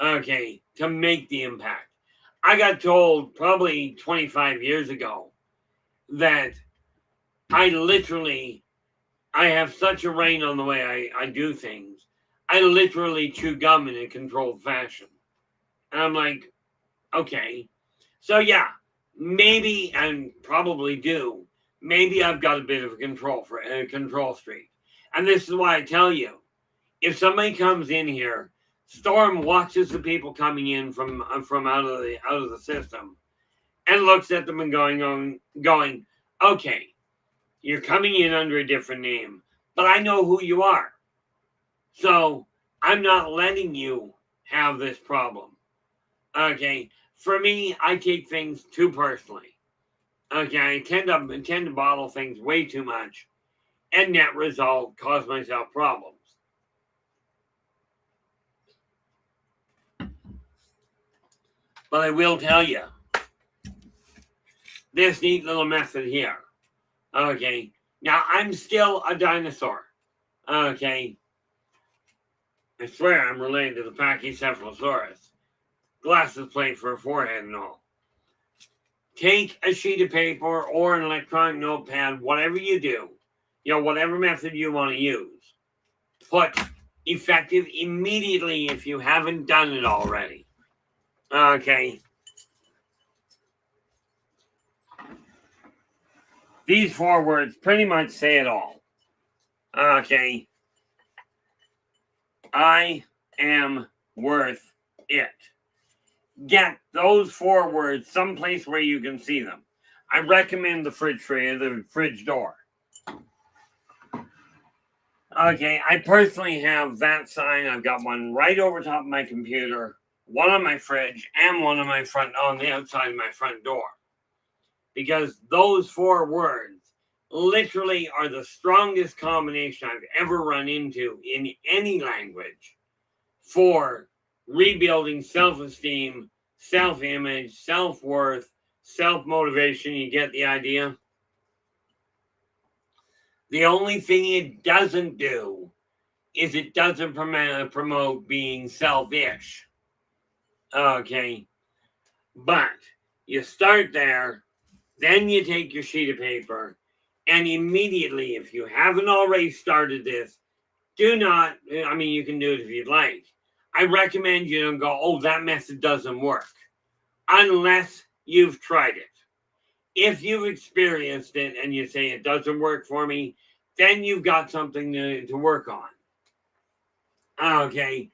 Okay, to make the impact. I got told probably 25 years ago that I have such a rein on the way I do things. I literally chew gum in a controlled fashion. And I'm like, okay. So yeah, maybe, and probably do, maybe I've got a bit of a control streak. And this is why I tell you, if somebody comes in here, Storm watches the people coming in from out of the system and looks at them and going, okay, you're coming in under a different name, but I know who you are. So I'm not letting you have this problem. Okay. For me, I take things too personally. Okay, I tend to bottle things way too much, and net result cause myself problems. But I will tell you this neat little method here. Okay, now I'm still a dinosaur. Okay, I swear I'm related to the Pachycephalosaurus. Glasses plate for a forehead and all. Take a sheet of paper or an electronic notepad, whatever you do, whatever method you want to use. Put effective immediately if you haven't done it already. Okay. These 4 words pretty much say it all. Okay. I am worth it. Get those 4 words someplace where you can see them. I recommend the fridge tray, the fridge door. Okay, I personally have that sign. I've got one right over top of my computer, one on my fridge, and one on the outside of my front door. Because those 4 words literally are the strongest combination I've ever run into in any language for rebuilding self-esteem, self-image, self-worth, self-motivation. You get the idea? The only thing it doesn't do is it doesn't promote being selfish. Okay. But you start there, then you take your sheet of paper, and immediately, if you haven't already started this, do not, you can do it if you'd like. I recommend you don't go, oh, that method doesn't work, unless you've tried it. If you've experienced it and you say it doesn't work for me, then you've got something to work on. Okay.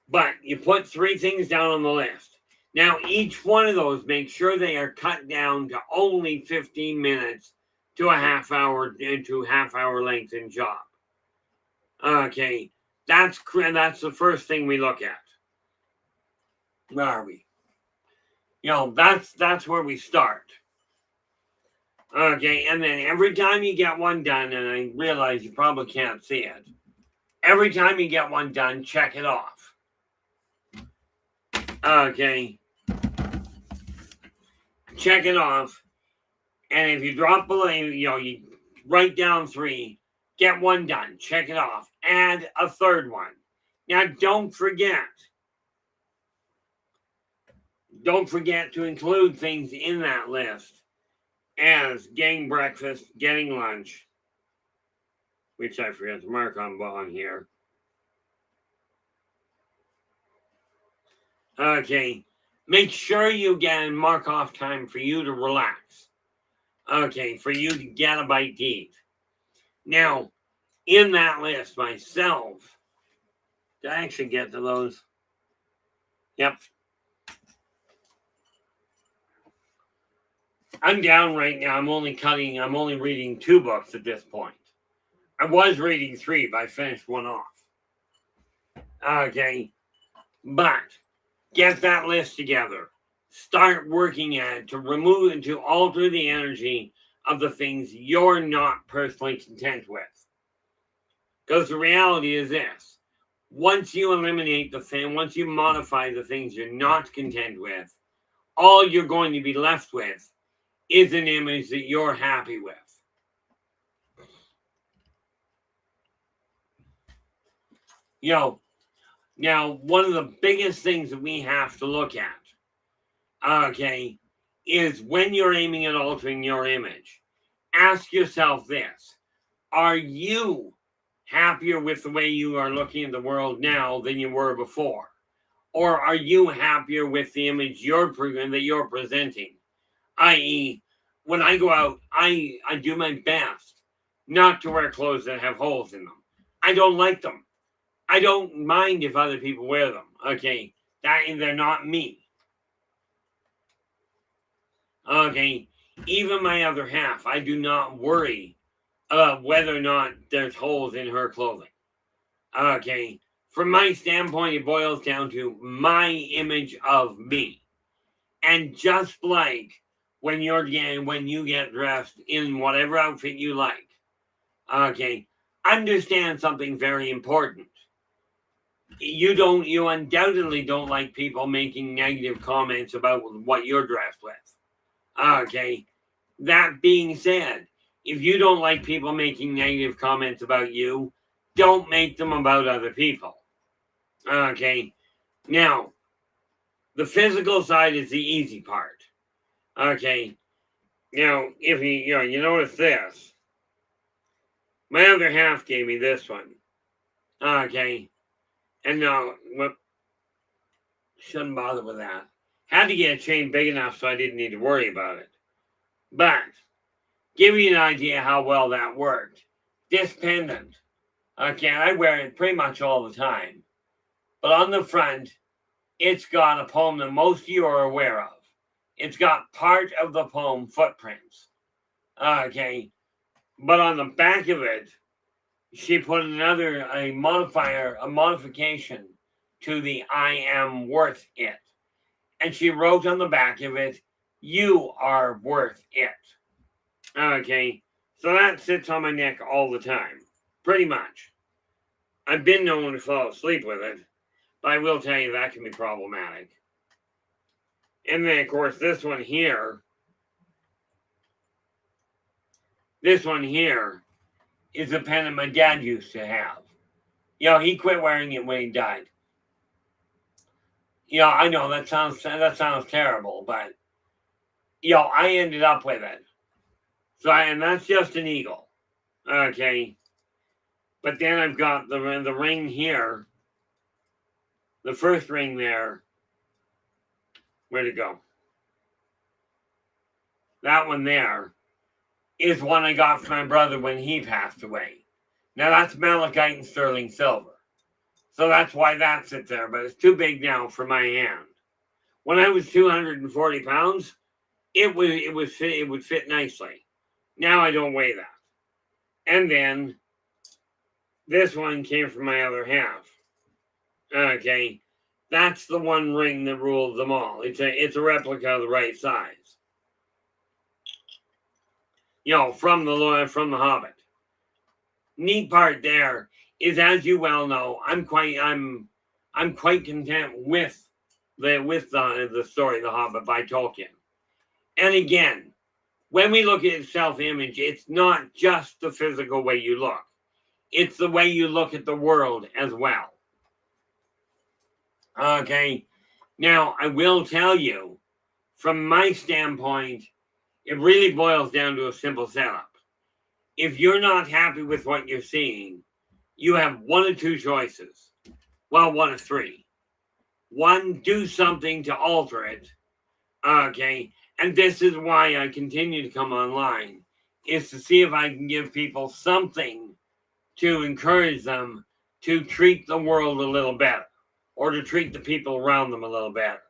But you put 3 things down on the list. Now, each one of those, make sure they are cut down to only 15 minutes to a half hour length in job. Okay. That's the first thing we look at. Where are we? That's where we start. Okay, and then every time you get one done, and I realize you probably can't see it, every time you get one done, check it off. Okay. Check it off. And if you drop below, you write down 3, get one done, check it off, add a 3rd one. Now, don't forget to include things in that list as getting breakfast, getting lunch, which I forgot to mark on here. Okay, make sure you get mark off time for you to relax. Okay, for you to get a bite to eat. Now, in that list myself, did I actually get to those? Yep. I'm down right now. I'm only reading 2 books at this point. I was reading 3, but I finished one off. Okay. But get that list together. Start working at it to remove and to alter the energy of the things you're not personally content with. Because the reality is this. Once you eliminate once you modify the things you're not content with, all you're going to be left with is an image that you're happy with. Now, one of the biggest things that we have to look at, okay, is when you're aiming at altering your image, ask yourself this. Are you happier with the way you are looking at the world now than you were before? Or are you happier with the image that you're presenting? I.e., when I go out, I do my best not to wear clothes that have holes in them. I don't like them. I don't mind if other people wear them. Okay, they're not me. Okay, even my other half, I do not worry about whether or not there's holes in her clothing. Okay, from my standpoint, it boils down to my image of me. And just like when you get dressed in whatever outfit you like, okay, understand something very important. You undoubtedly don't like people making negative comments about what you're dressed with. Okay. That being said, if you don't like people making negative comments about you, don't make them about other people. Okay. Now, the physical side is the easy part. Okay. Now, if you notice this, my other half gave me this one. Okay. And now, shouldn't bother with that. Had to get a chain big enough so I didn't need to worry about it. But, give you an idea how well that worked. This pendant. Okay, I wear it pretty much all the time. But on the front, it's got a poem that most of you are aware of. It's got part of the poem footprints. Okay. But on the back of it, she put a modification to the I am worth it. And she wrote on the back of it, you are worth it. Okay. So that sits on my neck all the time. Pretty much. I've been known to fall asleep with it. But I will tell you that can be problematic. And then, of course, this one here is a pendant my dad used to have. He quit wearing it when he died. I know that sounds terrible, but I ended up with it. So, and that's just an eagle. Okay. But then I've got the ring here. The first ring there. Where'd it go? That one there is one I got from my brother when he passed away. Now that's malachite and sterling silver. So that's why that sits there, but it's too big now for my hand. When I was 240 pounds, it would fit nicely. Now I don't weigh that. And then this one came from my other half. Okay. That's the one ring that rules them all. It's a replica of the right size. From the Hobbit. Neat part there is, as you well know, I'm quite content with the story, The Hobbit by Tolkien. And again, when we look at self-image, it's not just the physical way you look. It's the way you look at the world as well. Okay. Now, I will tell you, from my standpoint, it really boils down to a simple setup. If you're not happy with what you're seeing, you have one of two choices. Well, one of three. One, do something to alter it. Okay. And this is why I continue to come online, is to see if I can give people something to encourage them to treat the world a little better, or to treat the people around them a little better.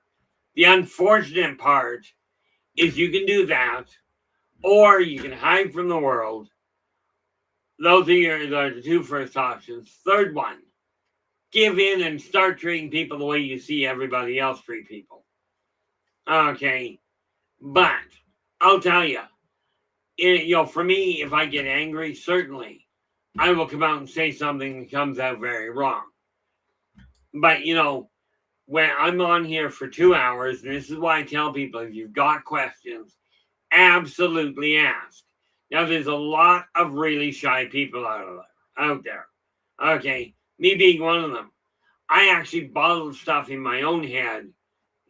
The unfortunate part is you can do that, or you can hide from the world. Those are the two first options. Third one, give in and start treating people the way you see everybody else treat people. Okay. But I'll tell you, for me, if I get angry, certainly I will come out and say something that comes out very wrong. But, when I'm on here for 2 hours, and this is why I tell people, if you've got questions, absolutely ask. Now, there's a lot of really shy people out there. Okay, me being one of them. I actually bottled stuff in my own head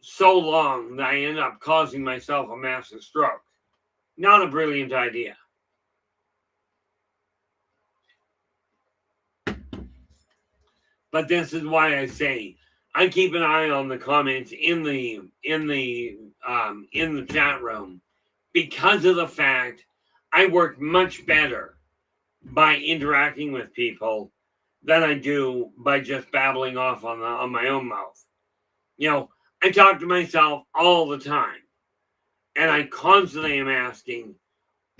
so long that I ended up causing myself a massive stroke. Not a brilliant idea. But this is why I say I keep an eye on the comments in the chat room, because of the fact I work much better by interacting with people than I do by just babbling off on my own mouth. I talk to myself all the time, and I constantly am asking,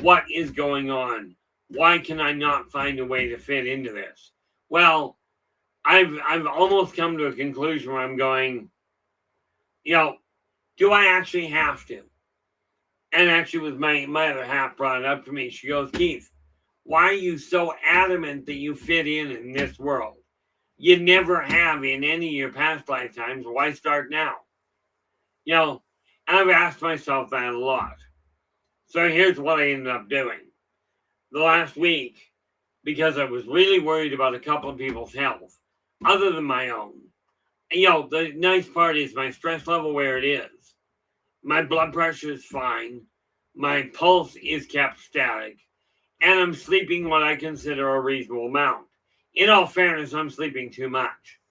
what is going on? Why can I not find a way to fit into this? Well, I've almost come to a conclusion where I'm going, do I actually have to? And actually, with my other half brought it up to me. She goes, Keith, why are you so adamant that you fit in this world? You never have in any of your past lifetimes. Why start now? I've asked myself that a lot. So here's what I ended up doing. The last week, because I was really worried about a couple of people's health, other than my own. The nice part is my stress level where it is. My blood pressure is fine. My pulse is kept static. And I'm sleeping what I consider a reasonable amount. In all fairness, I'm sleeping too much.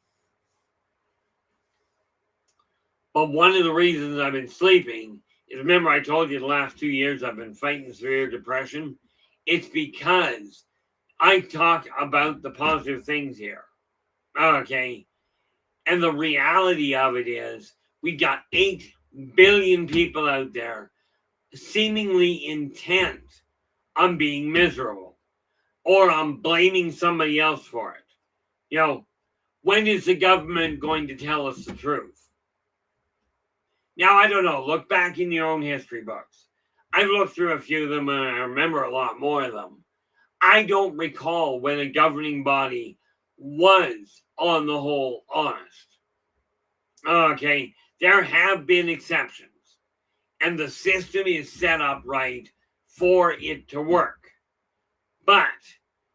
But one of the reasons I've been sleeping is, remember I told you the last 2 years I've been fighting severe depression? It's because I talk about the positive things here. Okay. And the reality of it is we got 8 billion people out there seemingly intent on being miserable or on blaming somebody else for it. When is the government going to tell us the truth? Now, I don't know. Look back in your own history books. I've looked through a few of them and I remember a lot more of them. I don't recall when a governing body was, on the whole, honest. Okay, there have been exceptions, and the system is set up right for it to work. But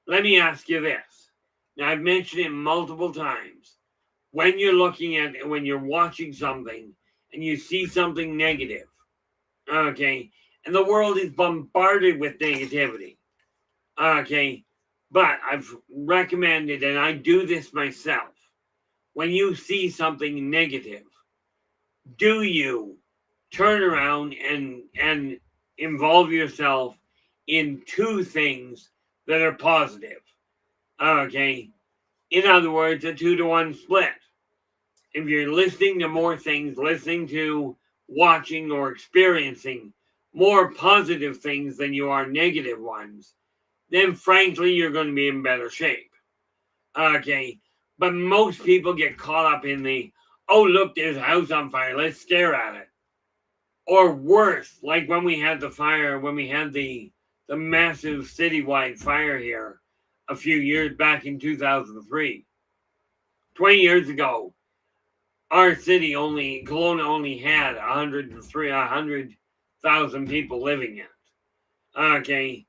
let me ask you this. Now, I've mentioned it multiple times. When you're watching something and you see something negative, okay, and the world is bombarded with negativity, okay, but I've recommended, and I do this myself, when you see something negative, do you turn around and involve yourself in 2 things that are positive? Okay. In other words, a 2-to-1 split. If you're listening to more things, listening to, watching, or experiencing more positive things than you are negative ones, then frankly, you're going to be in better shape. Okay. But most people get caught up in the, oh, look, there's a house on fire. Let's stare at it. Or worse, like when we had the fire, when we had the massive citywide fire here a few years back in 2003. 20 years ago, our city Kelowna only had 100,000 people living in it. Okay.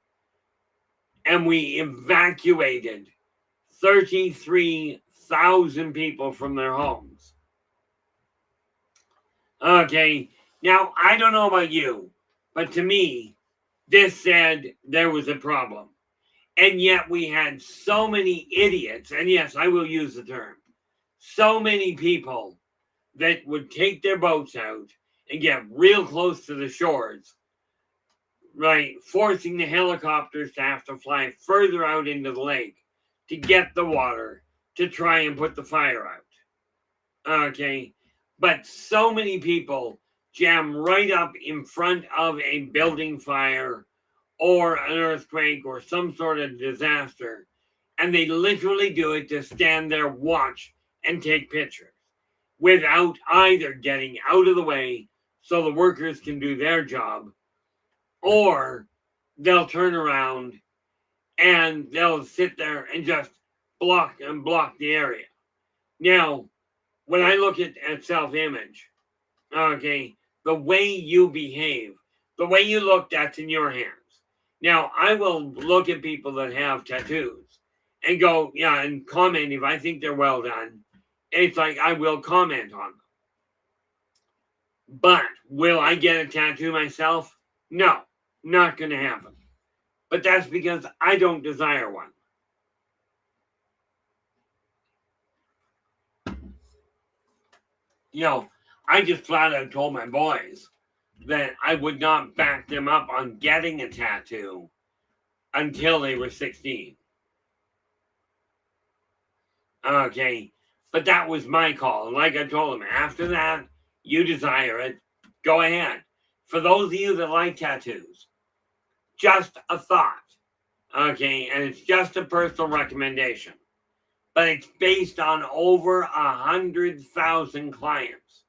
And we evacuated 33,000 people from their homes. Okay. Now, I don't know about you, but to me, this said there was a problem. And yet we had so many idiots, and yes, I will use the term, so many people that would take their boats out and get real close to the shores, right, forcing the helicopters to have to fly further out into the lake to get the water to try and put the fire out. Okay, but so many people jam right up in front of a building fire or an earthquake or some sort of disaster, and they literally do it to stand there, watch, and take pictures without either getting out of the way so the workers can do their job, or they'll turn around and they'll sit there and just block the area. Now, when I look at self-image, okay, the way you behave, the way you look, that's in your hands. Now, I will look at people that have tattoos and go, yeah, and comment if I think they're well done. It's like I will comment on them. But will I get a tattoo myself? No, not going to happen. But that's because I don't desire one. I just flat out told my boys that I would not back them up on getting a tattoo until they were 16. Okay, but that was my call. And like I told them, after that, you desire it, go ahead. For those of you that like tattoos, just a thought. Okay, and it's just a personal recommendation. but it's based on over 100,000 clients.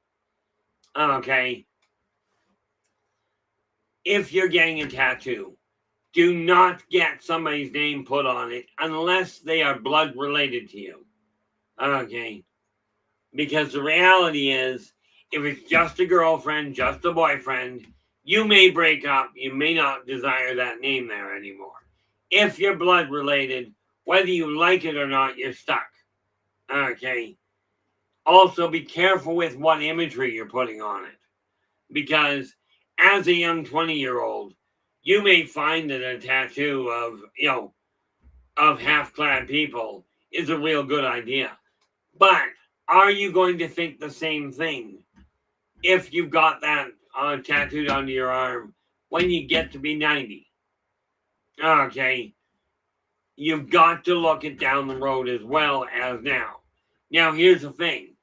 Okay. If you're getting a tattoo, do not get somebody's name put on it unless they are blood related to you. Okay. Because the reality is, if it's just a girlfriend, just a boyfriend, you may break up. You may not desire that name there anymore. If you're blood related, whether you like it or not, you're stuck. Okay. Also, be careful with what imagery you're putting on it. Because as a young 20-year-old, you may find that a tattoo of half-clad people is a real good idea. But are you going to think the same thing if you've got that tattooed onto your arm when you get to be 90? Okay. You've got to look it down the road as well as now. Now, here's the thing.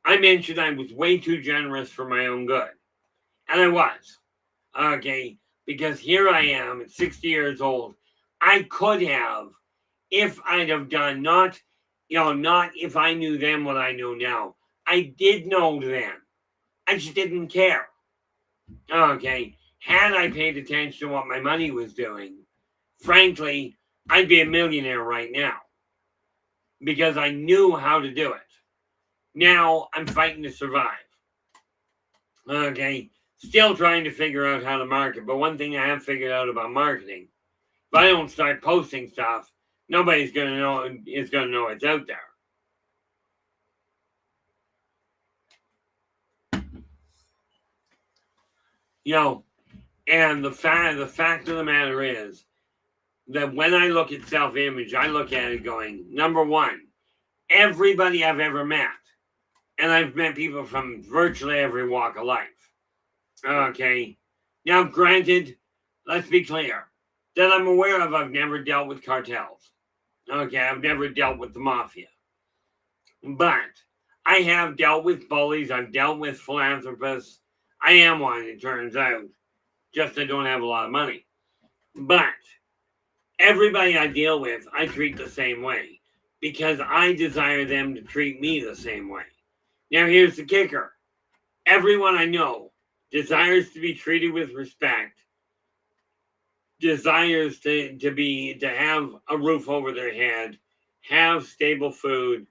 I mentioned I was way too generous for my own good. And I was. Okay. Because here I am at 60 years old. I could have, if I'd have done, not if I knew then what I know now. I did know then. I just didn't care. Okay. Had I paid attention to what my money was doing, frankly, I'd be a millionaire right now. Because I knew how to do it. Now I'm fighting to survive. Okay. Still trying to figure out how to market. But one thing I have figured out about marketing, if I don't start posting stuff, nobody's going to know it's out there. And the fact of the matter is that when I look at self-image, I look at it going, number one, everybody I've ever met, and I've met people from virtually every walk of life. Okay. Now, granted, let's be clear, that I'm aware of, I've never dealt with cartels. Okay, I've never dealt with the mafia. But I have dealt with bullies. I've dealt with philanthropists. I am one, it turns out. Just I don't have a lot of money. But everybody I deal with, I treat the same way. Because I desire them to treat me the same way. Now, here's the kicker. Everyone I know desires to be treated with respect, desires to have a roof over their head, have stable food,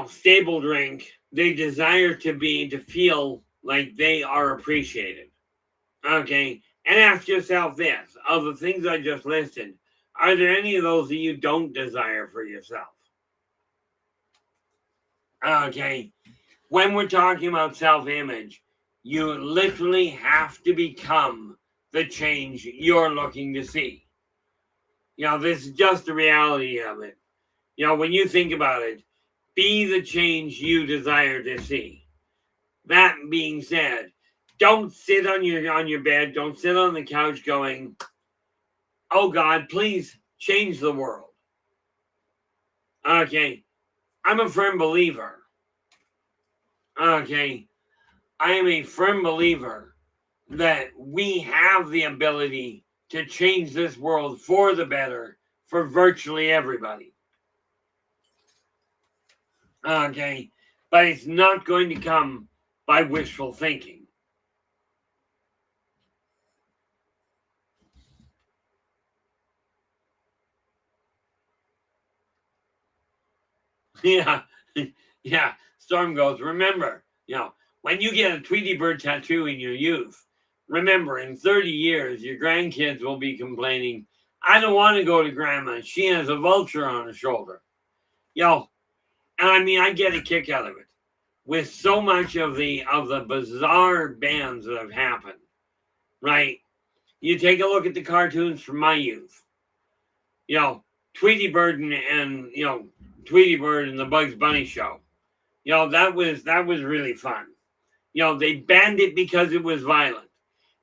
stable drink. They desire to feel like they are appreciated. Okay. And ask yourself this, of the things I just listed, are there any of those that you don't desire for yourself? Okay. When we're talking about self-image, you literally have to become the change you're looking to see. This is just the reality of it. When you think about it, be the change you desire to see. That being said, don't sit on your bed, don't sit on the couch going, oh God, please change the world. Okay. I'm a firm believer. Okay. I am a firm believer that we have the ability to change this world for the better for virtually everybody. Okay. But it's not going to come by wishful thinking. Yeah. Yeah. Storm goes, remember, when you get a Tweety Bird tattoo in your youth, remember, in 30 years, your grandkids will be complaining, I don't want to go to grandma. She has a vulture on her shoulder. And I mean, I get a kick out of it. With so much of the bizarre bands that have happened, right? You take a look at the cartoons from my youth. Tweety Bird and Tweety Bird and the Bugs Bunny show. That was really fun. They banned it because it was violent.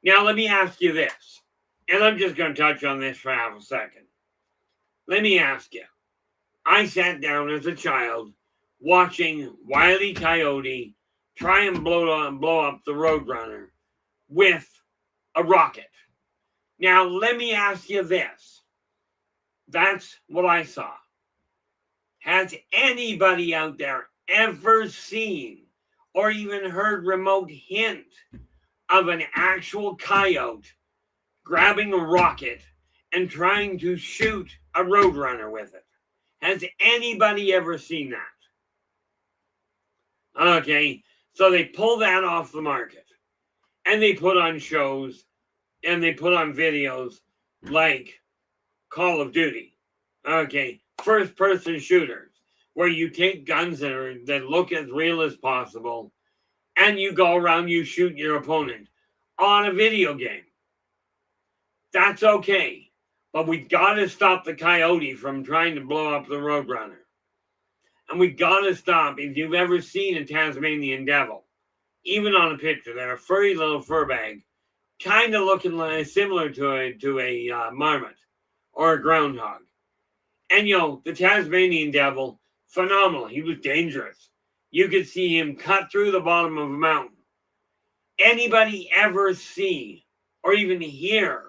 Now, let me ask you this, and I'm just going to touch on this for half a second. Let me ask you. I sat down as a child watching Wile E. Coyote try and blow up the Roadrunner with a rocket. Now, let me ask you this. That's what I saw. Has anybody out there ever seen or even heard remote hint of an actual coyote grabbing a rocket and trying to shoot a roadrunner with it? Has anybody ever seen that? Okay, so they pull that off the market and they put on shows and they put on videos like Call of Duty. Okay, first person shooters where you take guns that look as real as possible and you go around, you shoot your opponent on a video game. That's okay. But we got to stop the coyote from trying to blow up the roadrunner. And we got to stop, if you've ever seen a Tasmanian devil, even on a picture, they're a furry little fur bag, kind of looking like, similar to a marmot or a groundhog. And, the Tasmanian devil, phenomenal. He was dangerous. You could see him cut through the bottom of a mountain. Anybody ever see or even hear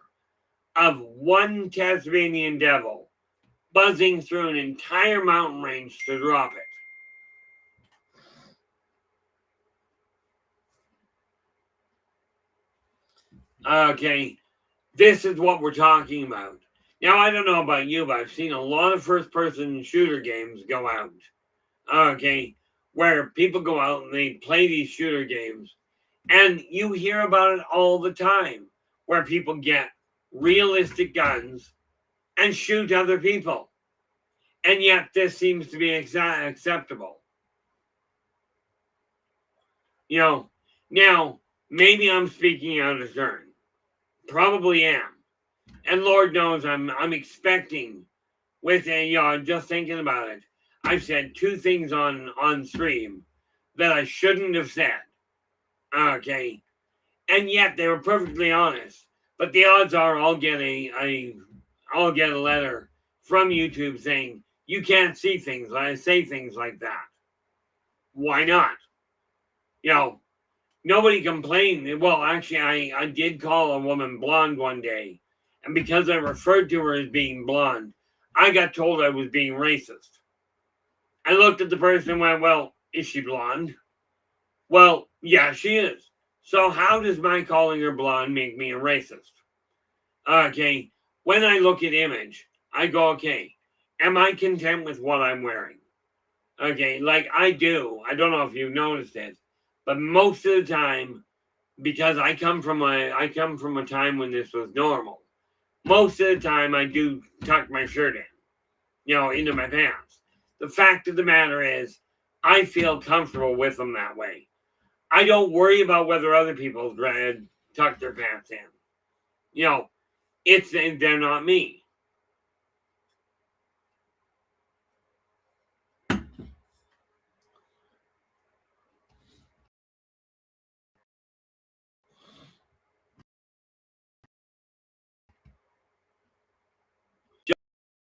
of one Tasmanian devil buzzing through an entire mountain range to drop it? Okay, this is what we're talking about. Now, I don't know about you, but I've seen a lot of first-person shooter games go out. Okay, where people go out and they play these shooter games. And you hear about it all the time, where people get realistic guns and shoot other people. And yet this seems to be acceptable. Now, maybe I'm speaking out of turn. Probably am. And Lord knows I'm expecting with just thinking about it. I've said two things on stream that I shouldn't have said. Okay. And yet they were perfectly honest. But the odds are I'll get a letter from YouTube saying you can't say things like that. Why not? Nobody complained. Well, actually, I did call a woman blonde one day. And because I referred to her as being blonde, I got told I was being racist. I looked at the person and went, well, is she blonde? Well, yeah, she is. So how does my calling her blonde make me a racist? Okay, when I look at image, I go, okay, am I content with what I'm wearing? Okay, like I do. I don't know if you've noticed it, but most of the time, because I come from a time when this was normal. Most of the time, I do tuck my shirt in, into my pants. The fact of the matter is, I feel comfortable with them that way. I don't worry about whether other people tuck their pants in. They're not me.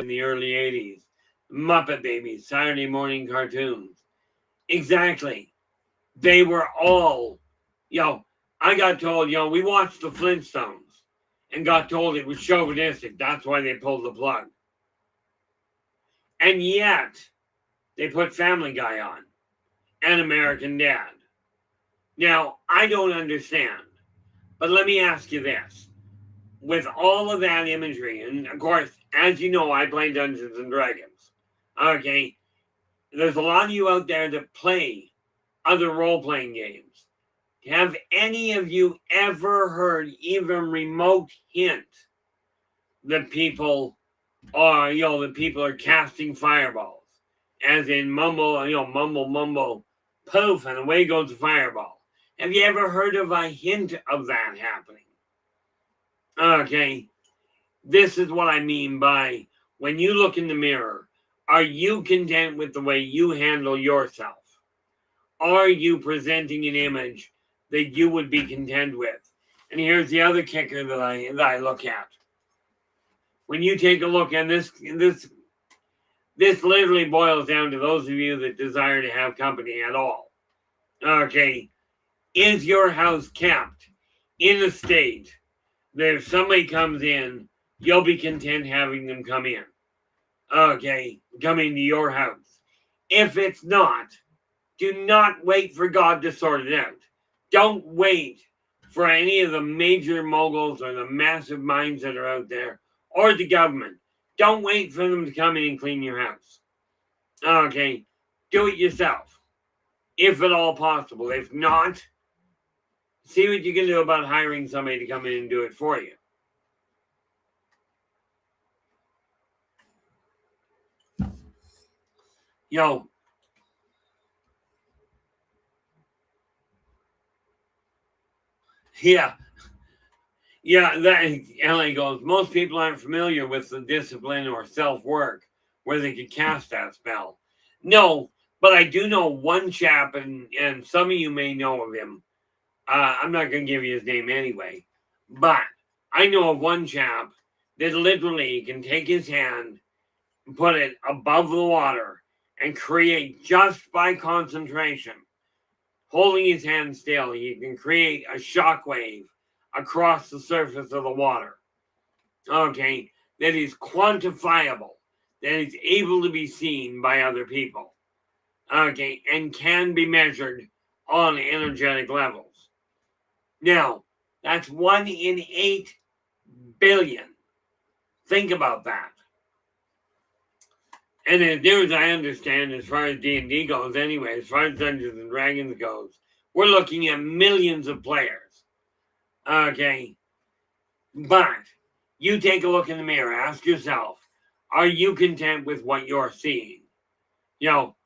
In the early 80s, Muppet Babies, Saturday morning cartoons. Exactly. They were all, I got told, we watched the Flintstones and got told it was chauvinistic. That's why they pulled the plug. And yet, they put Family Guy on and American Dad. Now, I don't understand, but let me ask you this. With all of that imagery, and of course, as you know, I play Dungeons and Dragons. Okay, there's a lot of you out there that play other role-playing games. Have any of you ever heard even remote hint that people are, casting fireballs? As in mumble, mumble, poof, and away goes the fireball. Have you ever heard of a hint of that happening? Okay, this is what I mean by when you look in the mirror, are you content with the way you handle yourself? Are you presenting an image that you would be content with? And here's the other kicker that I look at. When you take a look, and this literally boils down to those of you that desire to have company at all. Okay, is your house kept in a state that if somebody comes in, you'll be content having them come in? Okay, come into your house. If it's not, do not wait for God to sort it out. Don't wait for any of the major moguls or the massive minds that are out there or the government. Don't wait for them to come in and clean your house. Okay, do it yourself, if at all possible. If not, see what you can do about hiring somebody to come in and do it for you. Yo, yeah, that Ellie goes, most people aren't familiar with the discipline or self-work where they could cast that spell. No, but I do know one chap, and some of you may know of him. I'm not going to give you his name anyway, but I know of one chap that literally can take his hand, put it above the water, and create just by concentration, holding his hand still, he can create a shockwave across the surface of the water. Okay, that is quantifiable, that is able to be seen by other people. Okay, and can be measured on energetic levels. Now, that's 1 in 8 billion. Think about that. And as near as I understand, as far as D&D goes anyway, as far as Dungeons and Dragons goes, we're looking at millions of players. Okay. But you take a look in the mirror, ask yourself, are you content with what you're seeing? You know,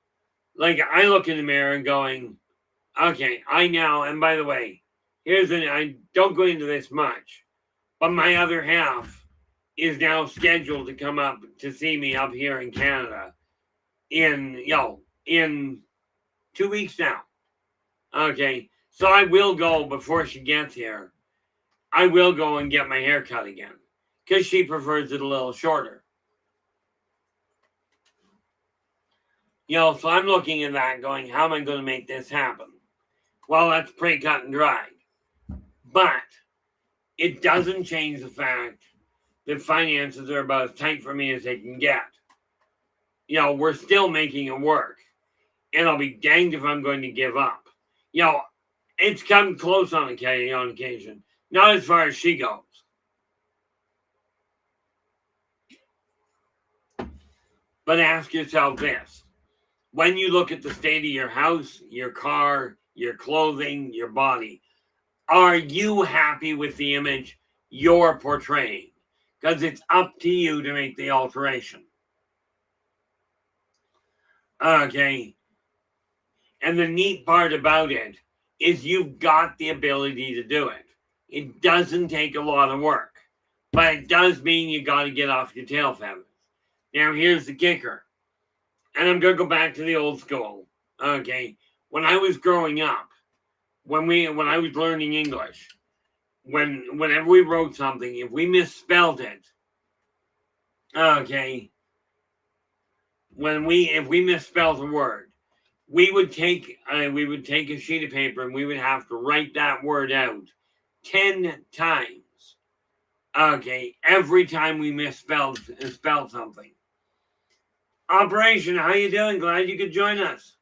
like I look in the mirror and going, okay, I now, and by the way, I don't go into this much, but my other half is now scheduled to come up to see me up here in Canada in 2 weeks now. Okay, so I will go before she gets here. I will go and get my hair cut again because she prefers it a little shorter. So I'm looking at that going, how am I going to make this happen? Well, that's pretty cut and dried. But it doesn't change the fact that finances are about as tight for me as they can get. We're still making it work. And I'll be danged if I'm going to give up. It's come close on occasion. Not as far as she goes. But ask yourself this. When you look at the state of your house, your car, your clothing, your body, are you happy with the image you're portraying? Because it's up to you to make the alteration. Okay. And the neat part about it is you've got the ability to do it. It doesn't take a lot of work, but it does mean you got to get off your tail feathers. Now, here's the kicker. And I'm going to go back to the old school. Okay. When I was growing up, when I was learning English, whenever we wrote something, if we misspelled it, okay, if we misspelled a word, we would take a sheet of paper and we would have to write that word out 10 times. Okay, every time we spelled something. Operation, how you doing? Glad you could join us.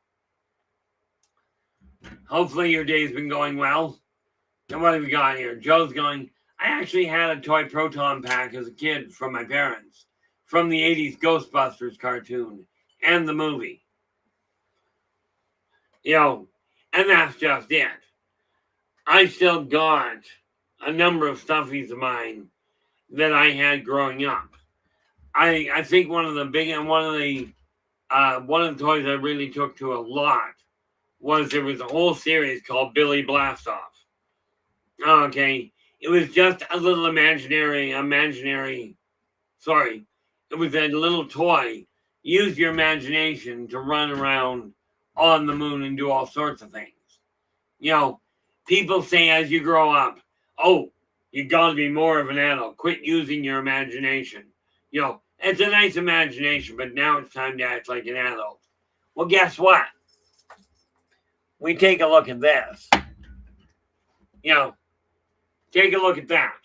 Hopefully your day's been going well. And what have we got here? Joe's going, I actually had a toy proton pack as a kid from my parents, from the 80s Ghostbusters cartoon and the movie. And that's just it. I still got a number of stuffies of mine that I had growing up. I think one of the toys I really took to a lot was there was a whole series called Billy Blastoff. Okay, it was just a little imaginary. Sorry, it was a little toy. Use your imagination to run around on the moon and do all sorts of things. People say as you grow up, oh, you got to be more of an adult. Quit using your imagination. It's a nice imagination, but now it's time to act like an adult. Well, guess what? We take a look at this. Take a look at that.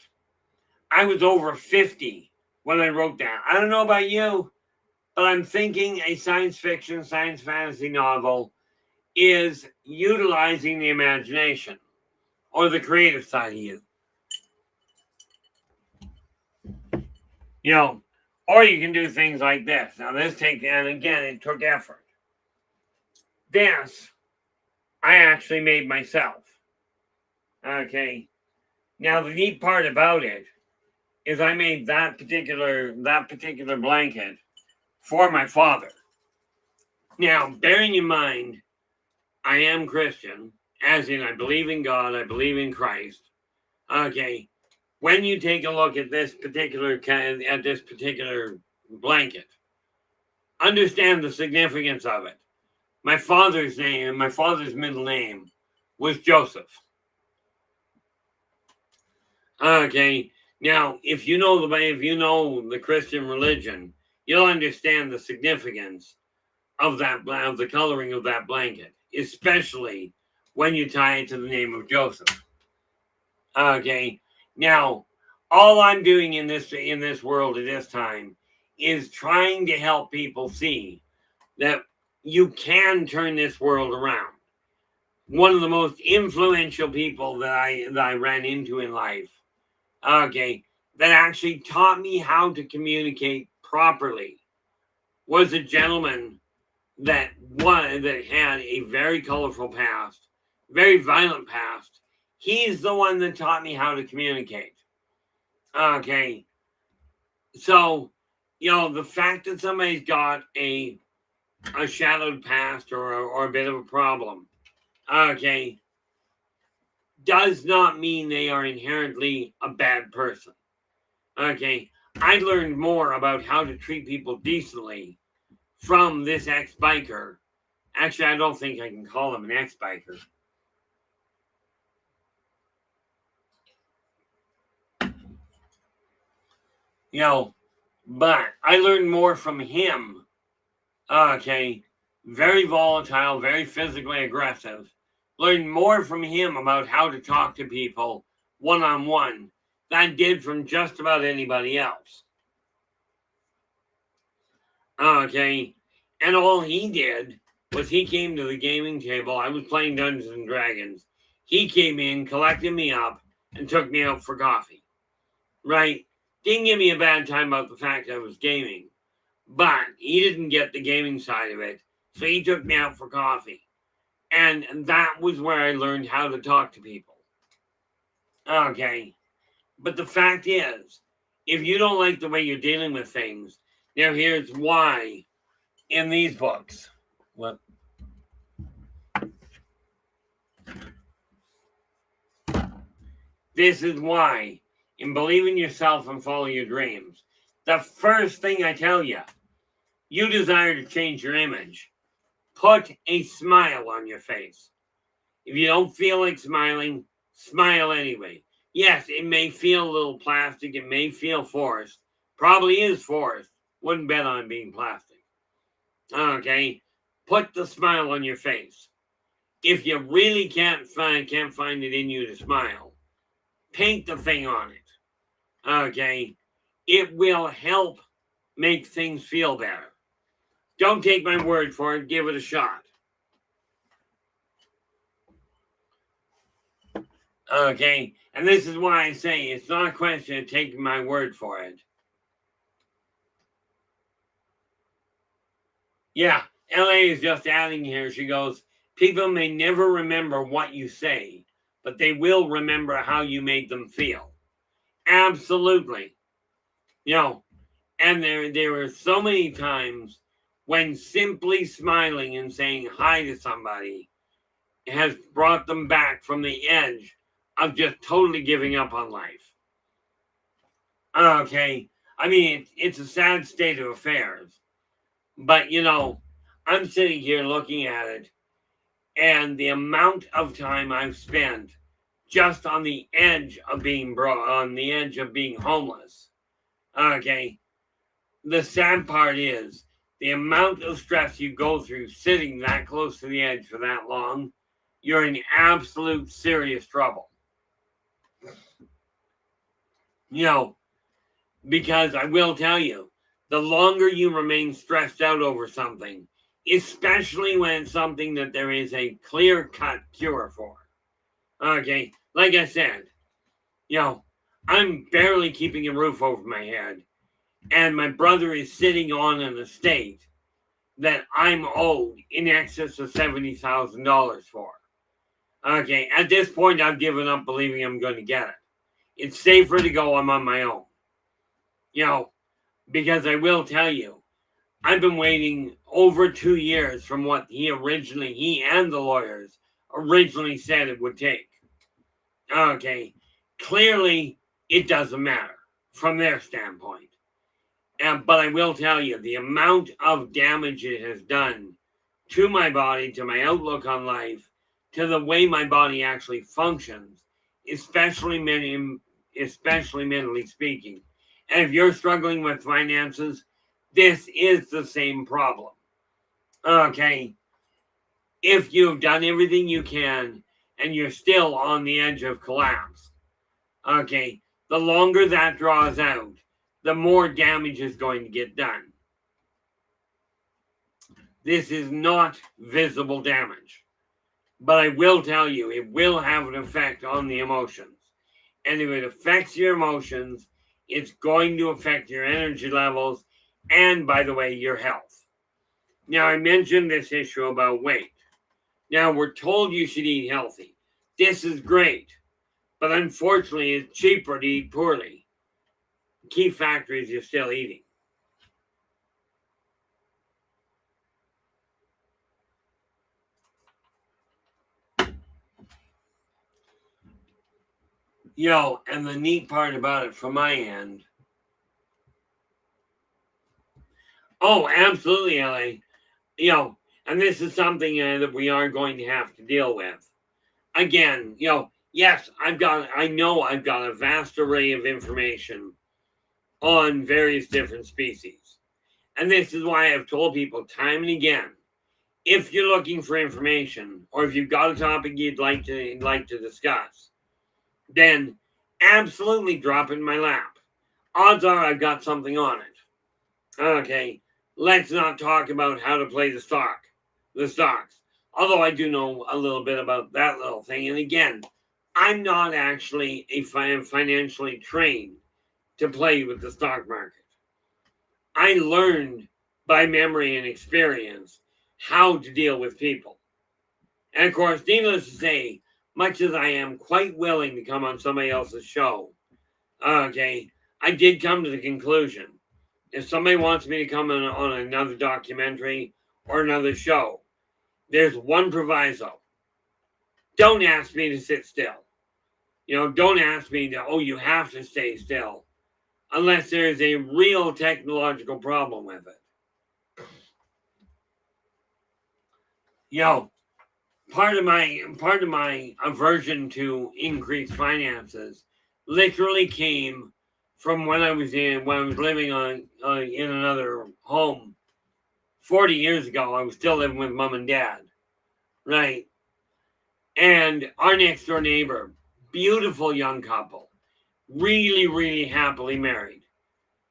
I was over 50 when I wrote that. I don't know about you, But I'm thinking a science fiction, science fantasy novel is utilizing the imagination or the creative side of you. Or you can do things like this. Now, and again, it took effort. This, I actually made myself. Okay. Now, the neat part about it is I made that particular blanket for my father. Now, bearing in mind, I am Christian, as in I believe in God, I believe in Christ. Okay. When you take a look at this particular blanket, understand the significance of it. My father's middle name was Joseph. Okay. Now, if you know the Christian religion, you'll understand the significance of the coloring of that blanket, especially when you tie it to the name of Joseph. Okay. Now, all I'm doing in this world at this time is trying to help people see that you can turn this world around. One of the most influential people that I ran into in life, okay, that actually taught me how to communicate properly, was a gentleman that had a very colorful past, very violent past. He's the one that taught me how to communicate. Okay. So, the fact that somebody's got a shadowed past or a bit of a problem, okay, does not mean they are inherently a bad person. Okay. I learned more about how to treat people decently from this ex-biker. Actually, I don't think I can call him an ex-biker. But I learned more from him. Okay. Very volatile, very physically aggressive. Learned more from him about how to talk to people one-on-one than I did from just about anybody else. Okay. And all he did was he came to the gaming table. I was playing Dungeons and Dragons. He came in, collected me up, and took me out for coffee. Right? Didn't give me a bad time about the fact I was gaming. But he didn't get the gaming side of it. So he took me out for coffee. And that was where I learned how to talk to people. Okay. But the fact is, if you don't like the way you're dealing with things, now here's why in these books. What? This is why in Believe in Yourself and Follow Your Dreams, the first thing I tell you, you desire to change your image, put a smile on your face. If you don't feel like smiling, smile anyway. Yes, it may feel a little plastic. It may feel forced. Probably is forced. Wouldn't bet on being plastic. Okay? Put the smile on your face. If you really can't find it in you to smile, paint the thing on it. Okay? It will help make things feel better. Don't take my word for it. Give it a shot. Okay? And this is why I say it's not a question of taking my word for it. Yeah, LA is just adding here. She goes, people may never remember what you say, but they will remember how you made them feel. Absolutely. And there were so many times when simply smiling and saying hi to somebody has brought them back from the edge of just totally giving up on life. Okay. I mean, it's a sad state of affairs. But, I'm sitting here looking at it, and the amount of time I've spent just on the edge of being homeless. Okay. The sad part is the amount of stress you go through sitting that close to the edge for that long, you're in absolute serious trouble. Because I will tell you, the longer you remain stressed out over something, especially when it's something that there is a clear-cut cure for. Okay, like I said, I'm barely keeping a roof over my head, and my brother is sitting on an estate that I'm owed in excess of $70,000 for. Okay, at this point, I've given up believing I'm going to get it. It's safer to go, I'm on my own. Because I will tell you, I've been waiting over 2 years from what he and the lawyers originally said it would take. Okay, clearly it doesn't matter from their standpoint. But I will tell you, the amount of damage it has done to my body, to my outlook on life, to the way my body actually functions, especially mentally speaking. And if you're struggling with finances, this is the same problem. Okay, if you've done everything you can and you're still on the edge of collapse, okay, the longer that draws out, the more damage is going to get done. This is not visible damage, but I will tell you, it will have an effect on the emotions. And if it affects your emotions, it's going to affect your energy levels and, by the way, your health. Now, I mentioned this issue about weight. Now, we're told you should eat healthy. This is great, but unfortunately, it's cheaper to eat poorly. Key factor is you're still eating. And the neat part about it from my end. Oh, absolutely, LA. And this is something that we are going to have to deal with. Again, yes, I know I've got a vast array of information on various different species. And this is why I've told people time and again, if you're looking for information or if you've got a topic you'd like to discuss, then absolutely drop it in my lap. Odds are I've got something on it. Okay, let's not talk about how to play the stocks. Although I do know a little bit about that little thing. And again, I'm not actually financially trained to play with the stock market. I learned by memory and experience how to deal with people. And of course, needless to say, much as I am quite willing to come on somebody else's show, okay, I did come to the conclusion, if somebody wants me to come on another documentary or another show, there's one proviso. Don't ask me to sit still. Don't ask me you have to stay still unless there's a real technological problem with it. Part of my aversion to increased finances literally came from when I was living in another home 40 years ago. I was still living with mom and dad, right? And our next door neighbor, beautiful young couple, really, really happily married,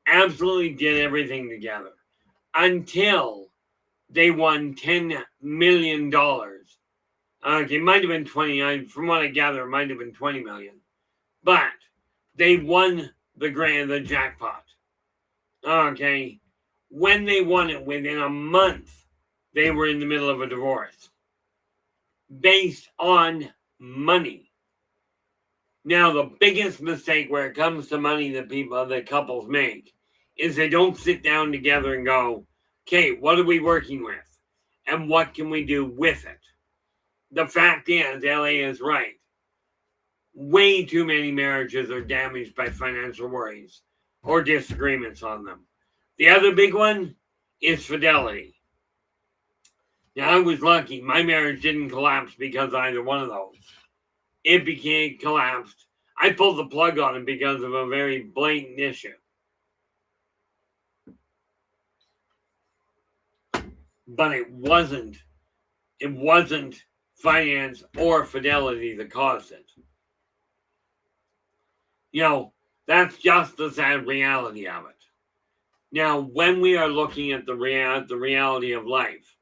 absolutely did everything together until they won $10 million. It might have been 20. From what I gather, it might have been 20 million. But they won the jackpot. Okay. When they won it, within a month, they were in the middle of a divorce. Based on money. Now, the biggest mistake where it comes to money that couples make is they don't sit down together and go, okay, what are we working with? And what can we do with it? The fact is, LA is right. Way too many marriages are damaged by financial worries or disagreements on them. The other big one is fidelity. Now, I was lucky. My marriage didn't collapse because of either one of those. It collapsed. I pulled the plug on it because of a very blatant issue. But it wasn't finance or fidelity that caused it. That's just the sad reality of it. Now, when we are looking at the reality of life,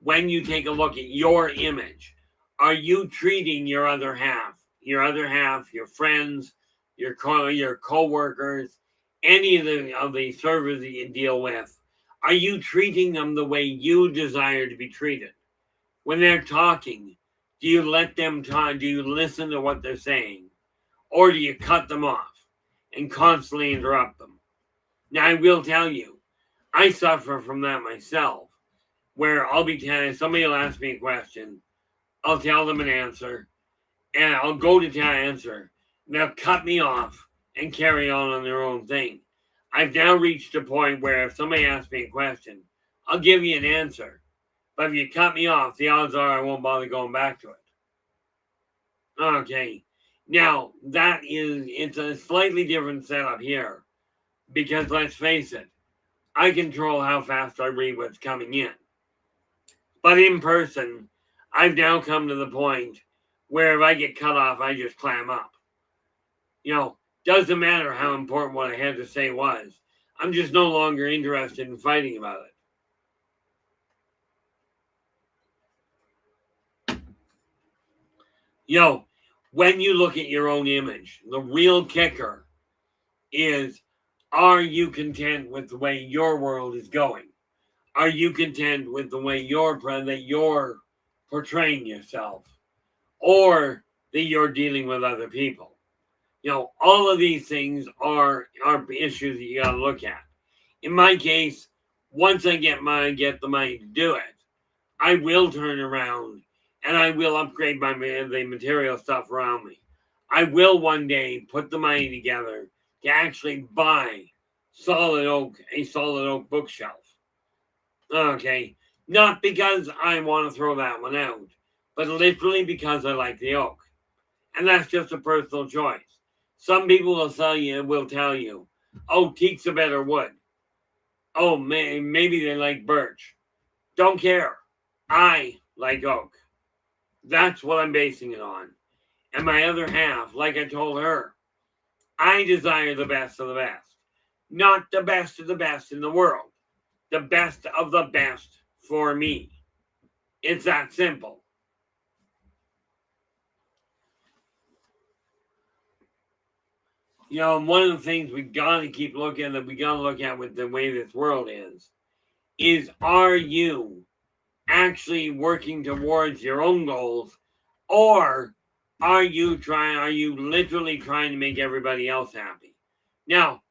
when you take a look at your image, are you treating your other half, your friends, your coworkers, any of the servers that you deal with, are you treating them the way you desire to be treated? When they're talking, do you let them talk? Do you listen to what they're saying? Or do you cut them off and constantly interrupt them? Now, I will tell you, I suffer from that myself, where I'll be telling somebody will ask me a question, I'll tell them an answer, and I'll go to tell answer. They'll cut me off and carry on their own thing. I've now reached a point where if somebody asks me a question, I'll give you an answer. But if you cut me off, the odds are I won't bother going back to it. Okay. Now, it's a slightly different setup here. Because let's face it, I control how fast I read what's coming in. But in person, I've now come to the point where if I get cut off, I just clam up. Doesn't matter how important what I had to say was. I'm just no longer interested in fighting about it. When you look at your own image, the real kicker is, are you content with the way your world is going? Are you content with the way that you're portraying yourself, or that you're dealing with other people? All of these things are issues that you got to look at. In my case, once I get the money to do it, I will turn around and I will upgrade the material stuff around me. I will one day put the money together to actually buy a solid oak bookshelf. Okay, not because I want to throw that one out, but literally because I like the oak, and that's just a personal choice. Some people will tell you, oh, teak's a better wood. Oh, maybe they like birch. Don't care. I like oak. That's what I'm basing it on. And my other half, like I told her, I desire the best of the best. Not the best of the best in the world. The best of the best for me. It's that simple. One of the things we got to keep looking at, with the way this world is are you actually working towards your own goals, or are you literally trying to make everybody else happy? Now,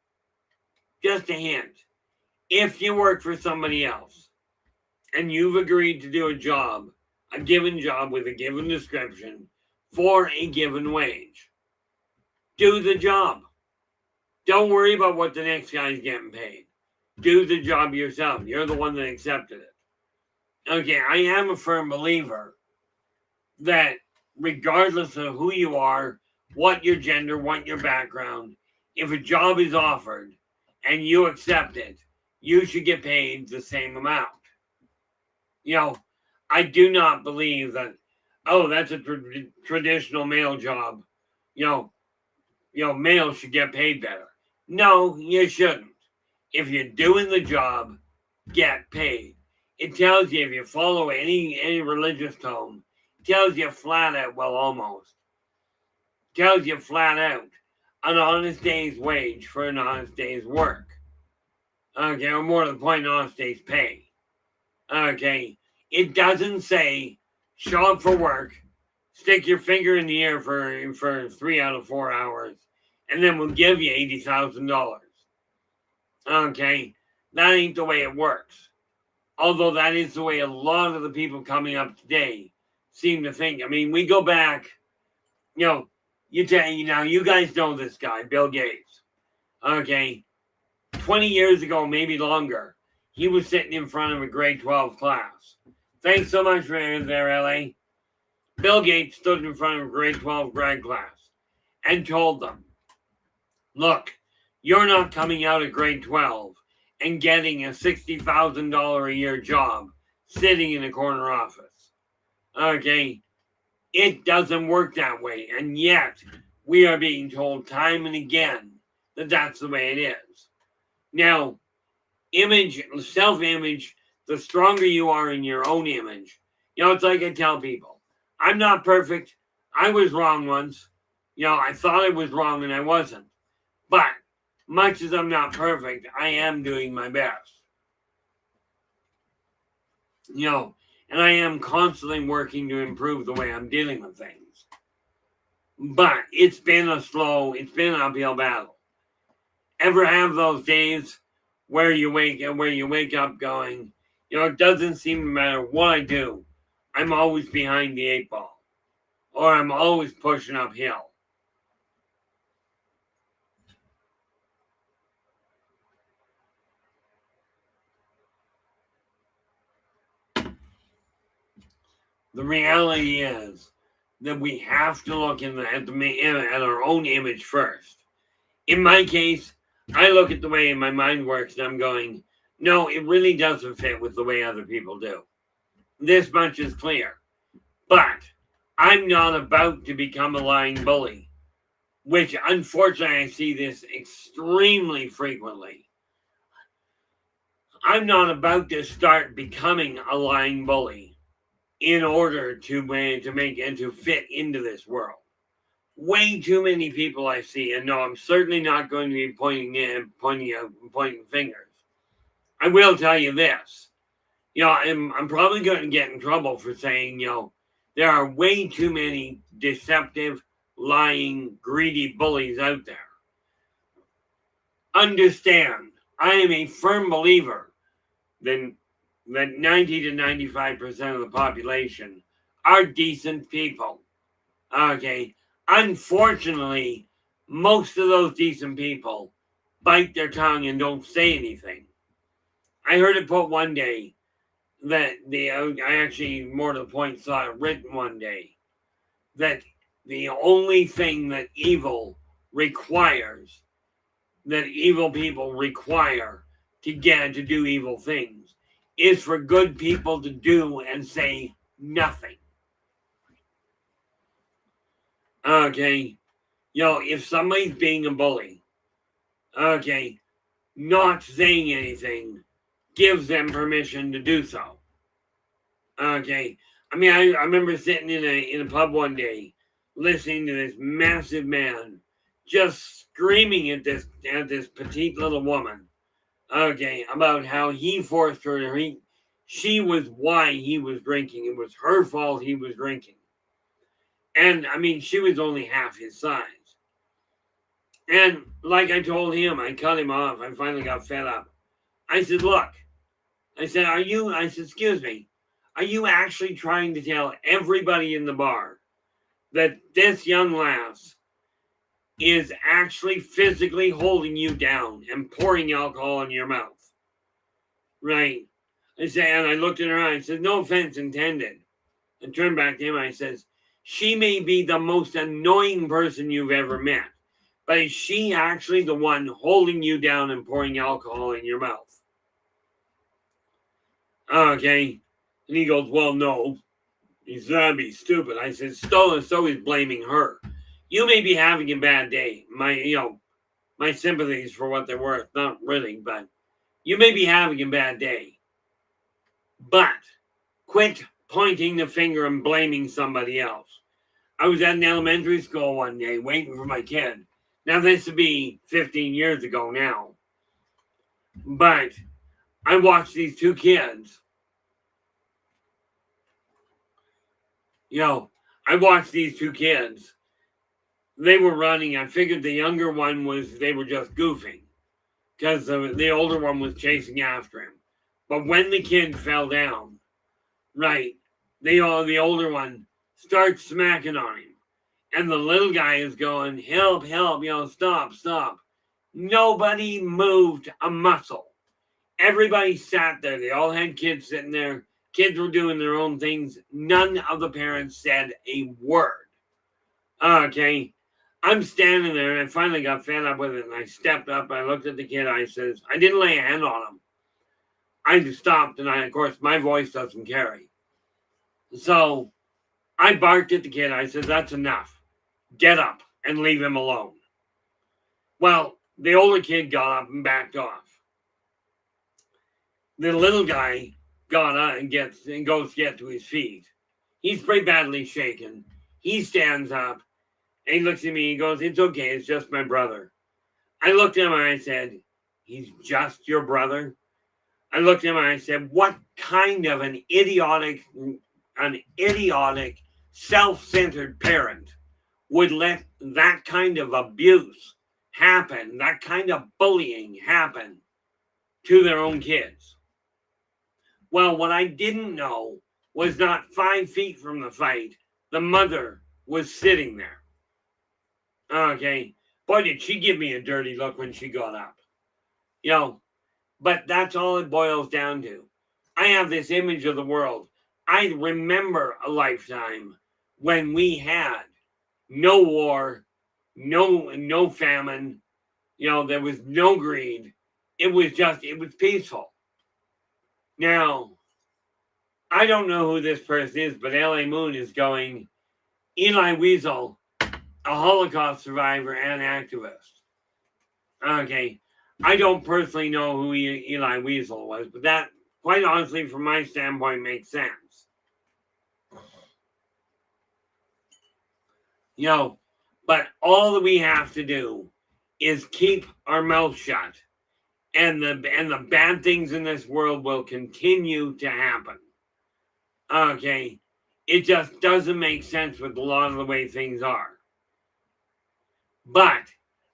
just a hint, if you work for somebody else and you've agreed to do a given job with a given description for a given wage, do the job. Don't worry about what the next guy's getting paid. Do the job yourself. You're the one that accepted it. Okay, I am a firm believer that regardless of who you are, what your gender, what your background, if a job is offered and you accept it, you should get paid the same amount. I do not believe that, oh, that's a traditional male job. Males should get paid better. No, you shouldn't. If you're doing the job, get paid. It tells you, if you follow any religious tone, it tells you flat out, well, almost. It tells you flat out, an honest day's wage for an honest day's work. Okay, or more to the point, an honest day's pay. Okay, it doesn't say, show up for work, stick your finger in the air for 3 out of 4 hours, and then we'll give you $80,000. Okay, that ain't the way it works. Although that is the way a lot of the people coming up today seem to think. I mean, we go back, you guys know this guy, Bill Gates. Okay, 20 years ago, maybe longer, he was sitting in front of a grade 12 class. Thanks so much for there, LA. Bill Gates stood in front of a grade 12 grad class and told them, look, you're not coming out of grade 12 and getting a $60,000 a year job sitting in a corner office. Okay, it doesn't work that way. And yet, we are being told time and again that that's the way it is. Now, image, self-image, the stronger you are in your own image. It's like I tell people, I'm not perfect. I was wrong once. I thought I was wrong and I wasn't. But much as I'm not perfect, I am doing my best. And I am constantly working to improve the way I'm dealing with things. But it's been an uphill battle. Ever have those days where you wake up going, it doesn't seem to matter what I do, I'm always behind the 8 ball, or I'm always pushing uphill. The reality is that we have to look at our own image first. In my case, I look at the way my mind works and I'm going, no, it really doesn't fit with the way other people do. This much is clear. But I'm not about to become a lying bully, which unfortunately I see this extremely frequently. I'm not about to start becoming a lying bully in order to make and to fit into this world. Way too many people I see, and no, I'm certainly not going to be pointing fingers. I will tell you this. I'm probably going to get in trouble for saying, there are way too many deceptive, lying, greedy bullies out there. Understand, I am a firm believer that 90 to 95% of the population are decent people. Okay. Unfortunately, most of those decent people bite their tongue and don't say anything. I heard it put one day that I actually, more to the point, saw it written one day that the only thing that evil people require to do evil things is for good people to do and say nothing. Okay. If somebody's being a bully, okay, not saying anything gives them permission to do so. Okay. I mean, I remember sitting in a pub one day, listening to this massive man just screaming at this petite little woman. Okay, about how he forced her to. She was why he was drinking. It was her fault he was drinking. And I mean, she was only half his size. And like I told him, I cut him off. I finally got fed up. I said, look, I said, excuse me, are you actually trying to tell everybody in the bar that this young lass is actually physically holding you down and pouring alcohol in your mouth? Right. I said, and I looked at her eye and said, no offense intended. And turned back to him. I says, she may be the most annoying person you've ever met, but is she actually the one holding you down and pouring alcohol in your mouth? Okay. And he goes, well, no. He said, that'd be stupid. I said, so he's blaming her. You may be having a bad day. My sympathies for what they're worth. Not really, but you may be having a bad day. But quit pointing the finger and blaming somebody else. I was at an elementary school one day waiting for my kid. Now, this would be 15 years ago now. But I watched these two kids. I watched these two kids. They were running. I figured the younger one they were just goofing because the older one was chasing after him. But when the kid fell down, right, the older one starts smacking on him. And the little guy is going, help, help, stop. Nobody moved a muscle. Everybody sat there. They all had kids sitting there. Kids were doing their own things. None of the parents said a word. Okay. I'm standing there and I finally got fed up with it. And I stepped up. I looked at the kid. I says, I didn't lay a hand on him. I just stopped. And of course, my voice doesn't carry. So I barked at the kid. I said, that's enough. Get up and leave him alone. Well, the older kid got up and backed off. The little guy got on and goes to get to his feet. He's pretty badly shaken. He stands up and he looks at me. He goes, "It's okay. It's just my brother." I looked at him and I said, "He's just your brother?" I looked at him and I said, "What kind of an idiotic, self-centered parent would let that kind of abuse happen, that kind of bullying happen to their own kids?" Well, what I didn't know was not 5 feet from the fight, the mother was sitting there. Okay. Boy, did she give me a dirty look when she got up. You know, but that's all it boils down to. I have this image of the world. I remember a lifetime when we had no war, no famine, there was no greed. It was peaceful. Now, I don't know who this person is, but LA Moon is going, Eli Wiesel, a Holocaust survivor and activist. Okay. I don't personally know who Eli Wiesel was, but that, quite honestly, from my standpoint, makes sense. But all that we have to do is keep our mouth shut, and the bad things in this world will continue to happen. Okay, it just doesn't make sense with a lot of the way things are. But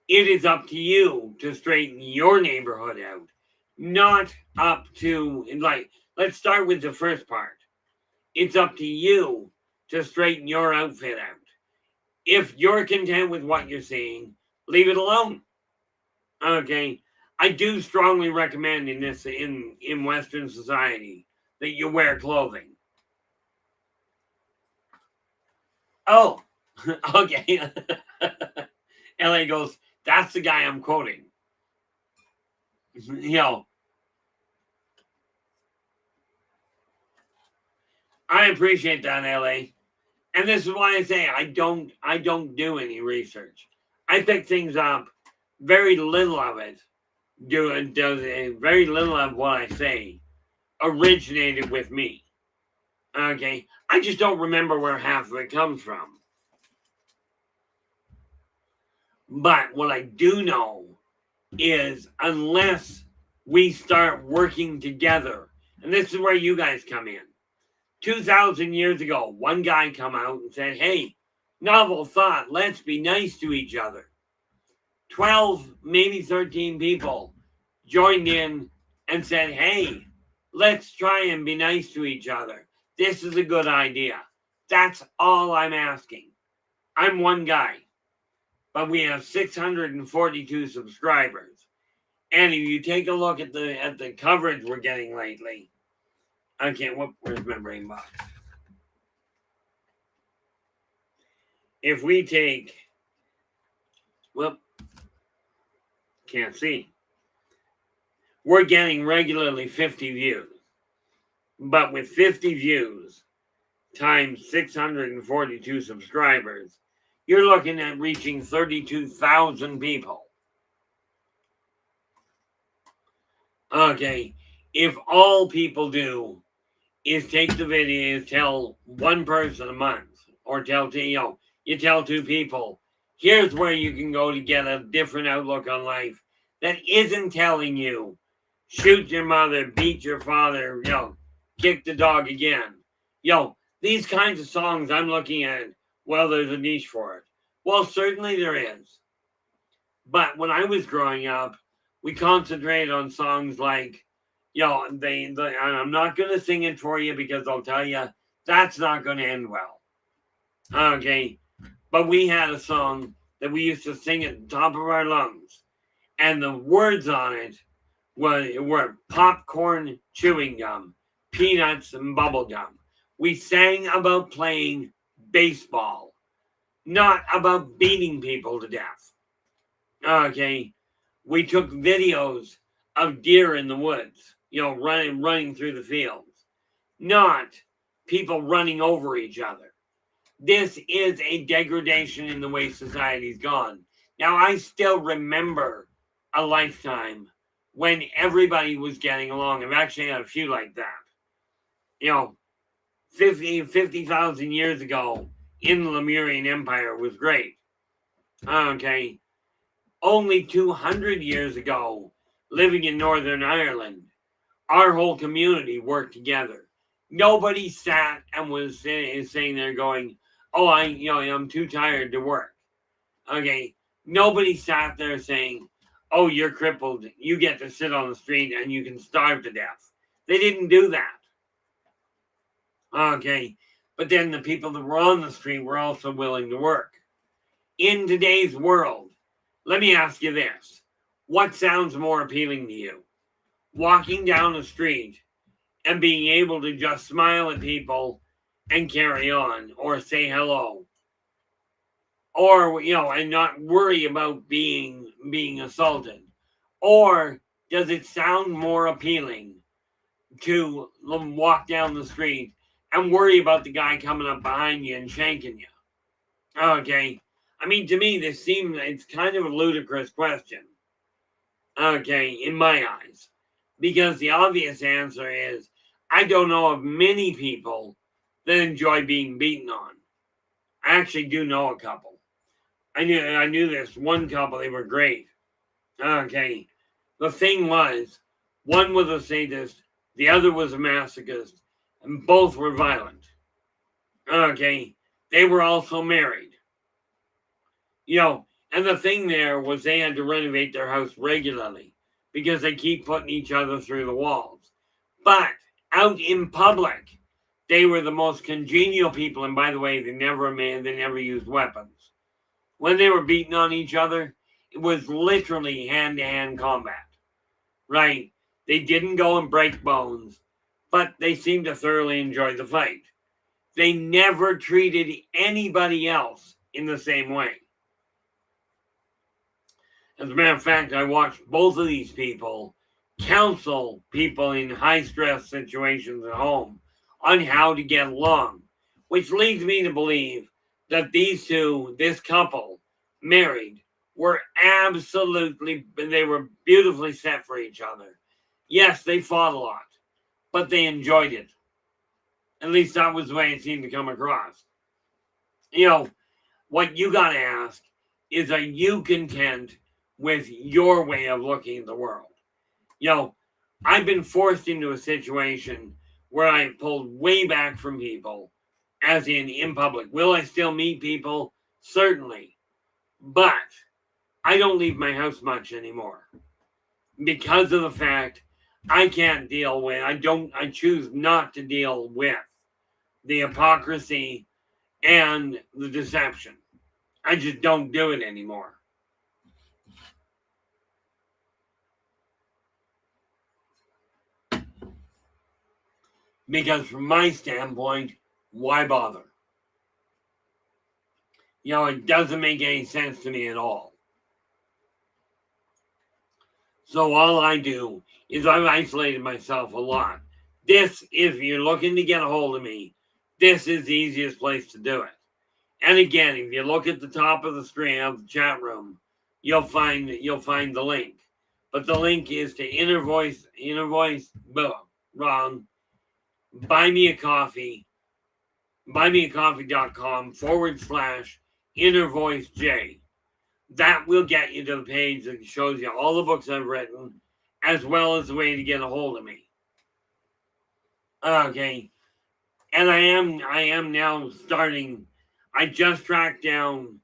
it is up to you to straighten your neighborhood out, not up to, let's start with the first part. It's up to you to straighten your outfit out. If you're content with what you're seeing, leave it alone. Okay. I do strongly recommend in Western society that you wear clothing. Oh, okay. LA goes, "That's the guy I'm quoting." I appreciate that, LA. And this is why I say I don't do any research. I pick things up. Very little of it very little of what I say originated with me. Okay. I just don't remember where half of it comes from. But what I do know is unless we start working together, and this is where you guys come in. 2,000 years ago, one guy come out and said, "Hey, novel thought, let's be nice to each other." 12, maybe 13 people joined in and said, "Hey, let's try and be nice to each other. This is a good idea." That's all I'm asking. I'm one guy, but we have 642 subscribers. And if you take a look at the coverage we're getting lately, where's my brain box? If we take, can't see. We're getting regularly 50 views. But with 50 views times 642 subscribers, you're looking at reaching 32,000 people. Okay, if all people do is take the videos, tell one person a month, or you tell two people, here's where you can go to get a different outlook on life that isn't telling you, shoot your mother, beat your father, kick the dog again. These kinds of songs I'm looking at, well, there's a niche for it. Well, certainly there is. But when I was growing up, we concentrated on songs like, and I'm not going to sing it for you because I'll tell you, that's not going to end well. Okay. But we had a song that we used to sing at the top of our lungs. And the words on it were popcorn, chewing gum, peanuts, and bubble gum. We sang about playing baseball, not about beating people to death. Okay. We took videos of deer in the woods, running through the fields, not people running over each other. This is a degradation in the way society's gone. Now, I still remember a lifetime when everybody was getting along. I've actually had a few like that. 50,000 years ago in the Lemurian Empire was great. Okay. Only 200 years ago, living in Northern Ireland, our whole community worked together. Nobody sat and was saying there going, oh, I'm too tired to work. Okay. Nobody sat there saying, oh, you're crippled. You get to sit on the street and you can starve to death. They didn't do that. Okay. But then the people that were on the street were also willing to work. In today's world, let me ask you this. What sounds more appealing to you? Walking down the street and being able to just smile at people and carry on or say hello. Or, and not worry about being assaulted. Or does it sound more appealing to walk down the street and worry about the guy coming up behind you and shanking you? Okay. I mean, to me, it's kind of a ludicrous question. Okay, in my eyes. Because the obvious answer is, I don't know of many people that enjoy being beaten on. I actually do know a couple. I knew this one couple, they were great. Okay. The thing was, one was a sadist, the other was a masochist, and both were violent. Okay. They were also married. And the thing there was they had to renovate their house regularly because they keep putting each other through the walls. But out in public, they were the most congenial people. And by the way, they never used weapons. When they were beating on each other, it was literally hand-to-hand combat, right? They didn't go and break bones, but they seemed to thoroughly enjoy the fight. They never treated anybody else in the same way. As a matter of fact, I watched both of these people counsel people in high-stress situations at home on how to get along, which leads me to believe that this couple, married, they were beautifully set for each other. Yes, they fought a lot, but they enjoyed it. At least that was the way it seemed to come across. What you got to ask is, are you content with your way of looking at the world? I've been forced into a situation where I pulled way back from people, as in public. Will I still meet people? Certainly. But I don't leave my house much anymore because of the fact I choose not to deal with the hypocrisy and the deception. I just don't do it anymore. Because from my standpoint, why bother? It doesn't make any sense to me at all. So all I do is I've isolated myself a lot. If you're looking to get a hold of me, this is the easiest place to do it. And again, if you look at the top of the screen of the chat room, you'll find the link. But the link is to buy me a coffee, buymeacoffee.com/innervoicej. That will get you to the page that shows you all the books I've written, as well as the way to get a hold of me. Okay. And I am now starting. I just tracked down,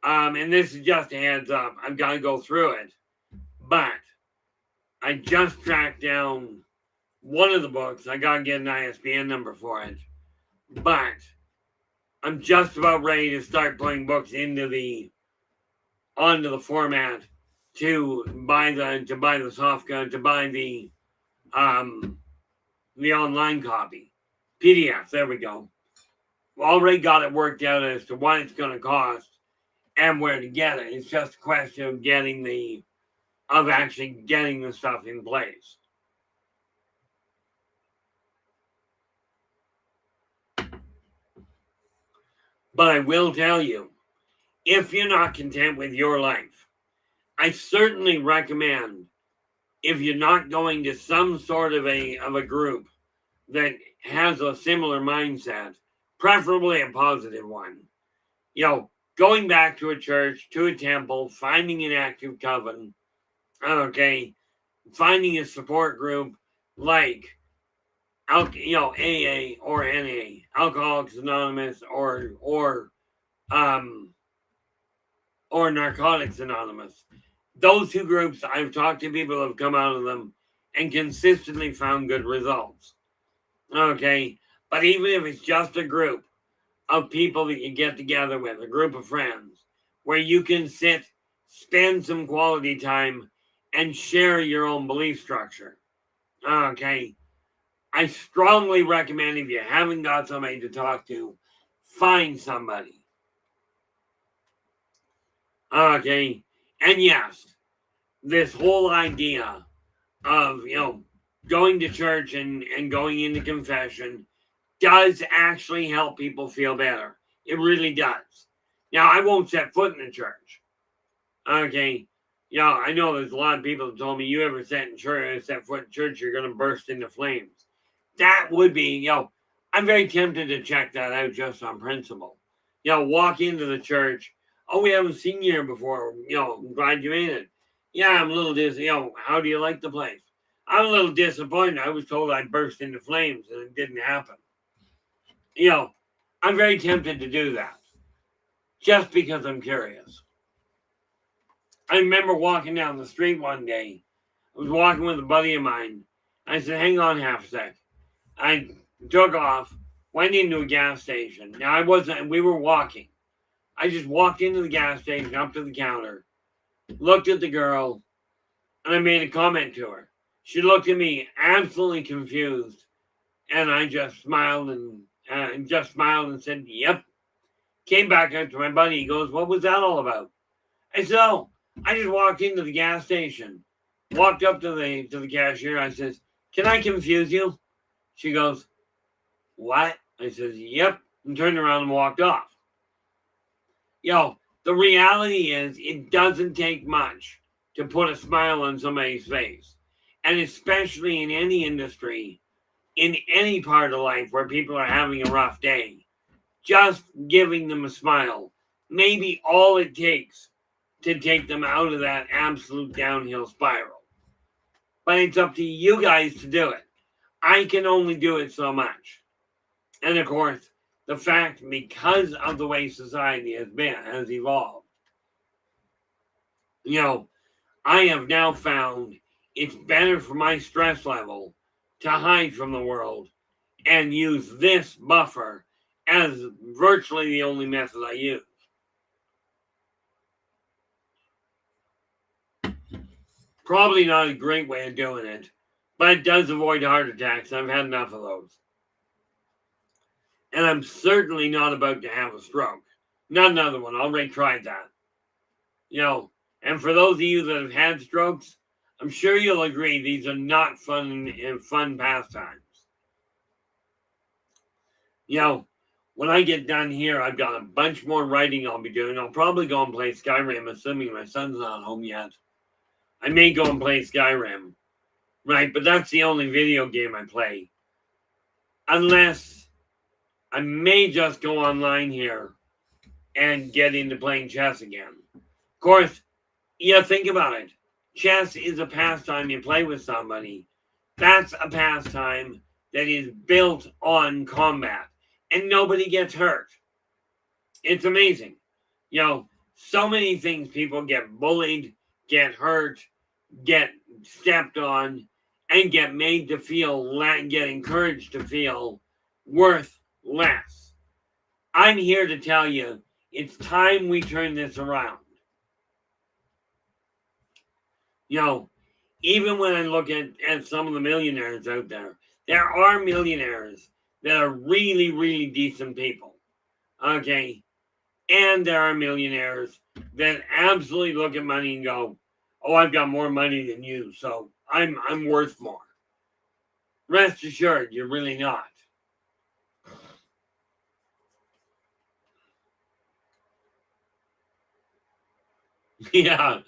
and this is just a heads up, I've got to go through it, but I just tracked down one of the books. I got to get an ISBN number for it, but I'm just about ready to start putting books onto the format to buy the soft gun, to buy the online copy. PDF, there we go. Already got it worked out as to what it's going to cost and where to get it. It's just a question of actually getting the stuff in place. But I will tell you, if you're not content with your life, I certainly recommend if you're not going to some sort of a group that has a similar mindset, preferably a positive one, going back to a church, to a temple, finding an active coven, okay, finding a support group like AA or NA, Alcoholics Anonymous, um or Narcotics Anonymous. Those two groups, I've talked to people who have come out of them and consistently found good results. Okay, but even if it's just a group of people that you get together with, a group of friends, where you can sit, spend some quality time, and share your own belief structure. Okay, I strongly recommend, if you haven't got somebody to talk to, find somebody. Okay, and yes, this whole idea of going to church and going into confession does actually help people feel better. It really does. Now, I won't set foot in a church. Okay. I know there's a lot of people that told me, you ever set foot in church, you're going to burst into flames. That would be, I'm very tempted to check that out just on principle. Walk into the church. Oh, we haven't seen you here before. I'm glad you made it. Yeah, I'm a little how do you like the place? I'm a little disappointed. I was told I'd burst into flames and it didn't happen. I'm very tempted to do that just because I'm curious. I remember walking down the street one day. I was walking with a buddy of mine. I said, hang on half a sec. I took off, went into a gas station. Now, we were walking. I just walked into the gas station, up to the counter, looked at the girl, and I made a comment to her. She looked at me absolutely confused, and I just smiled and said, yep. Came back up to my buddy. He goes, what was that all about? I said, oh, I just walked into the gas station, walked up to the cashier. I says, can I confuse you? She goes, what? I says, yep. And turned around and walked off. The reality is it doesn't take much to put a smile on somebody's face. And especially in any industry, in any part of life where people are having a rough day, just giving them a smile may be all it takes to take them out of that absolute downhill spiral. But it's up to you guys to do it. I can only do it so much. And of course, the fact, because of the way society has evolved, I have now found it's better for my stress level to hide from the world and use this buffer as virtually the only method I use. Probably not a great way of doing it, but it does avoid heart attacks. I've had enough of those. And I'm certainly not about to have a stroke. Not another one. I already tried that. And for those of you that have had strokes, I'm sure you'll agree these are not fun pastimes. When I get done here, I've got a bunch more writing I'll be doing. I'll probably go and play Skyrim, assuming my son's not home yet. I may go and play Skyrim, right? But that's the only video game I play. Unless I may just go online here and get into playing chess again. Of course, think about it. Chess is a pastime you play with somebody. That's a pastime that is built on combat, and nobody gets hurt. It's amazing. So many things, people get bullied, get hurt, get stepped on, and get made to feel, get encouraged to feel worth less. I'm here to tell you, it's time we turn this around. Even when I look at some of the millionaires out there are millionaires that are really, really decent people. Okay. And there are millionaires that absolutely look at money and go, oh, I've got more money than you, so I'm worth more. Rest assured, you're really not. Yeah.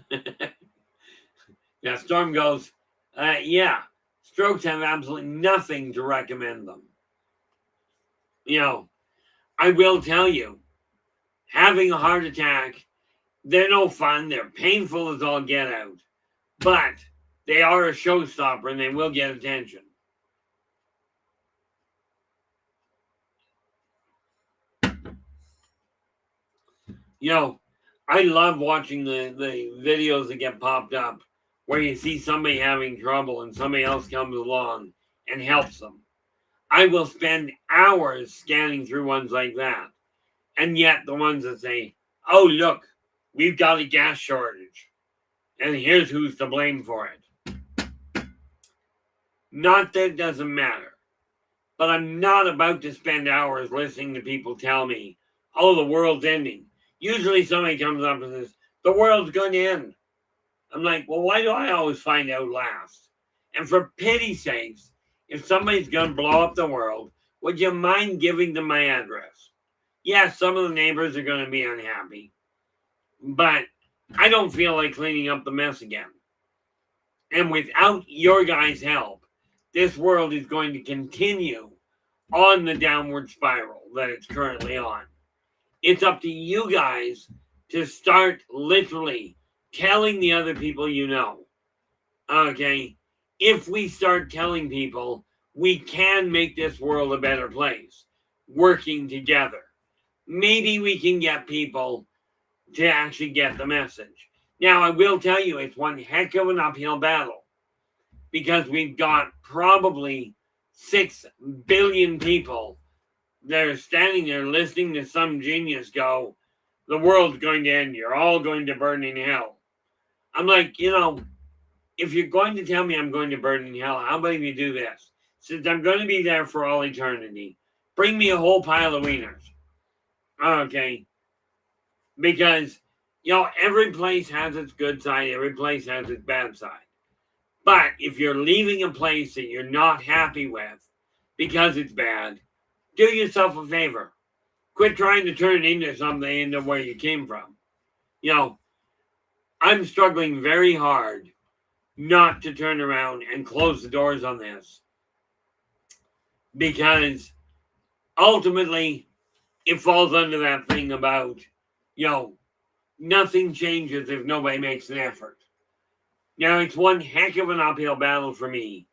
Yeah, Storm goes, Yeah, strokes have absolutely nothing to recommend them. You know, I will tell you, having a heart attack, they're no fun. They're painful as all get out. But they are a showstopper and they will get attention. I love watching the videos that get popped up where you see somebody having trouble and somebody else comes along and helps them. I will spend hours scanning through ones like that. And yet the ones that say, oh, look, we've got a gas shortage. And here's who's to blame for it. Not that it doesn't matter. But I'm not about to spend hours listening to people tell me, oh, the world's ending. Usually somebody comes up and says, the world's going to end. I'm like, well, why do I always find out last? And for pity's sakes, if somebody's going to blow up the world, would you mind giving them my address? Yes, some of the neighbors are going to be unhappy, but I don't feel like cleaning up the mess again. And without your guys' help, this world is going to continue on the downward spiral that it's currently on. It's up to you guys to start literally telling the other people you know. Okay? If we start telling people, we can make this world a better place, working together. Maybe we can get people to actually get the message. Now, I will tell you, it's one heck of an uphill battle because we've got probably 6 billion people that are standing there listening to some genius go, the world's going to end. You're all going to burn in hell. I'm like, if you're going to tell me I'm going to burn in hell, how about you do this? Since I'm going to be there for all eternity, bring me a whole pile of wieners. Okay? Because, every place has its good side, every place has its bad side. But if you're leaving a place that you're not happy with because it's bad, do yourself a favor. Quit trying to turn it into something into where you came from. I'm struggling very hard not to turn around and close the doors on this because ultimately it falls under that thing about, nothing changes if nobody makes an effort. Now, it's one heck of an uphill battle for me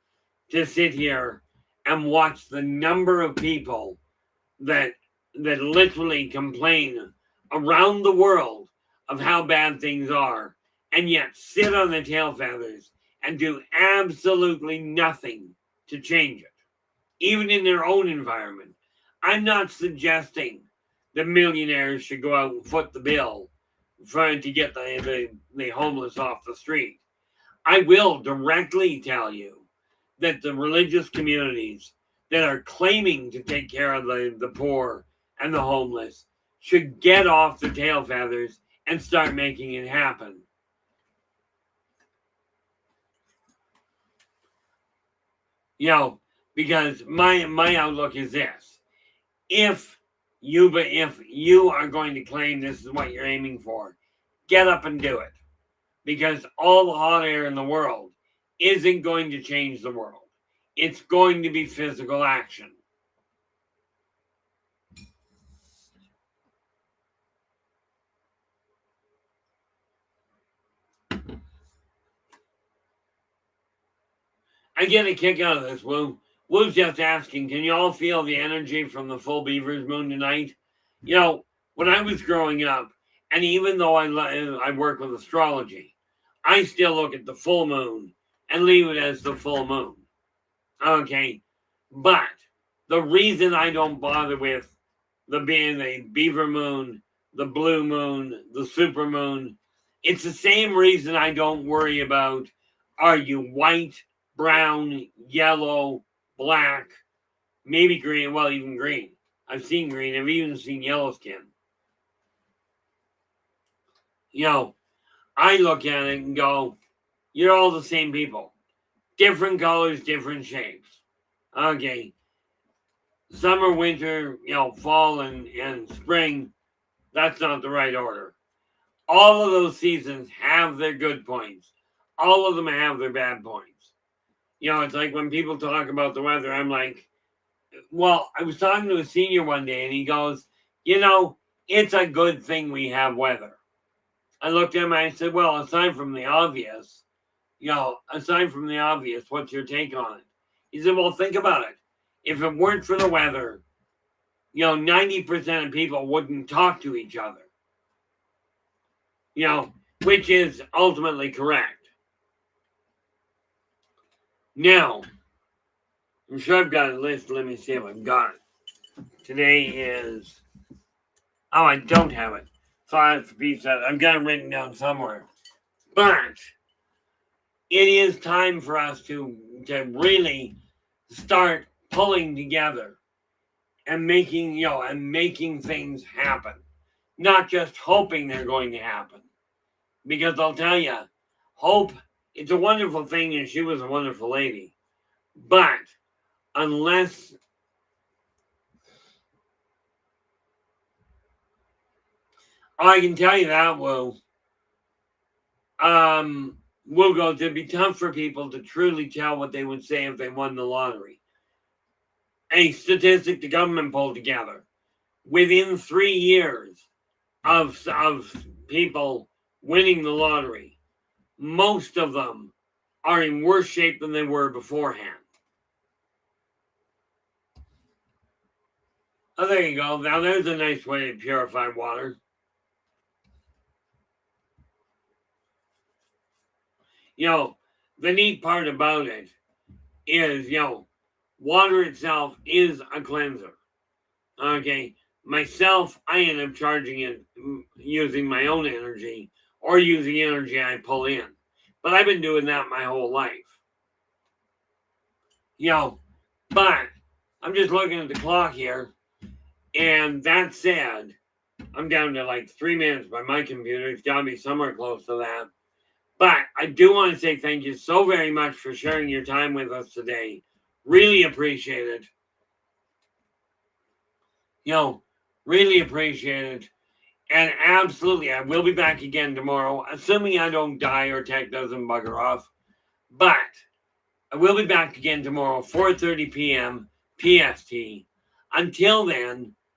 to sit here and watch the number of people that literally complain around the world of how bad things are and yet sit on the tail feathers and do absolutely nothing to change it, even in their own environment. I'm not suggesting the millionaires should go out and foot the bill to get the homeless off the street. I will directly tell you that the religious communities that are claiming to take care of the poor and the homeless should get off the tail feathers and start making it happen. Because my outlook is this: if you are going to claim this is what you're aiming for, get up and do it. Because all the hot air in the world isn't going to change the world. It's going to be physical action. I get a kick out of this, Woo. Woo's just asking, can you all feel the energy from the full Beaver's moon tonight? When I was growing up, and even though I work with astrology, I still look at the full moon and leave it as the full moon. Okay? But the reason I don't bother with the beaver moon, the blue moon, the super moon, it's the same reason I don't worry about, are you white, brown, yellow, black, maybe green, well, even green. I've seen green, I've even seen yellow skin. I look at it and go, you're all the same people. Different colors, different shapes. Okay. Summer, winter, fall and spring, that's not the right order. All of those seasons have their good points. All of them have their bad points. It's like when people talk about the weather, I'm like, well, I was talking to a senior one day and he goes, it's a good thing we have weather. I looked at him and I said, well, aside from the obvious, what's your take on it? He said, well, think about it. If it weren't for the weather, 90% of people wouldn't talk to each other, which is ultimately correct. Now, I'm sure I've got a list. Let me see if I've got it. Today is, I don't have it. So I have to be said. I've got it written down somewhere. But it is time for us to really start pulling together and making things happen. Not just hoping they're going to happen. Because I'll tell you, hope, it's a wonderful thing and she was a wonderful lady. But unless I can tell you that will go to be tough for people to truly tell what they would say if they won the lottery. A statistic the government pulled together. Within 3 years of people winning the lottery, most of them are in worse shape than they were beforehand. Oh, there you go. Now there's a nice way to purify water. The neat part about it is, water itself is a cleanser. Okay. Myself, I end up charging it using my own energy or using energy I pull in. But I've been doing that my whole life. But I'm just looking at the clock here. And that said, I'm down to like 3 minutes by my computer. It's got to be somewhere close to that. But I do want to say thank you so very much for sharing your time with us today. Really appreciate it. Really appreciate it. And absolutely, I will be back again tomorrow, assuming I don't die or tech doesn't bugger off. But I will be back again tomorrow, 4:30 p.m. PST. Until then,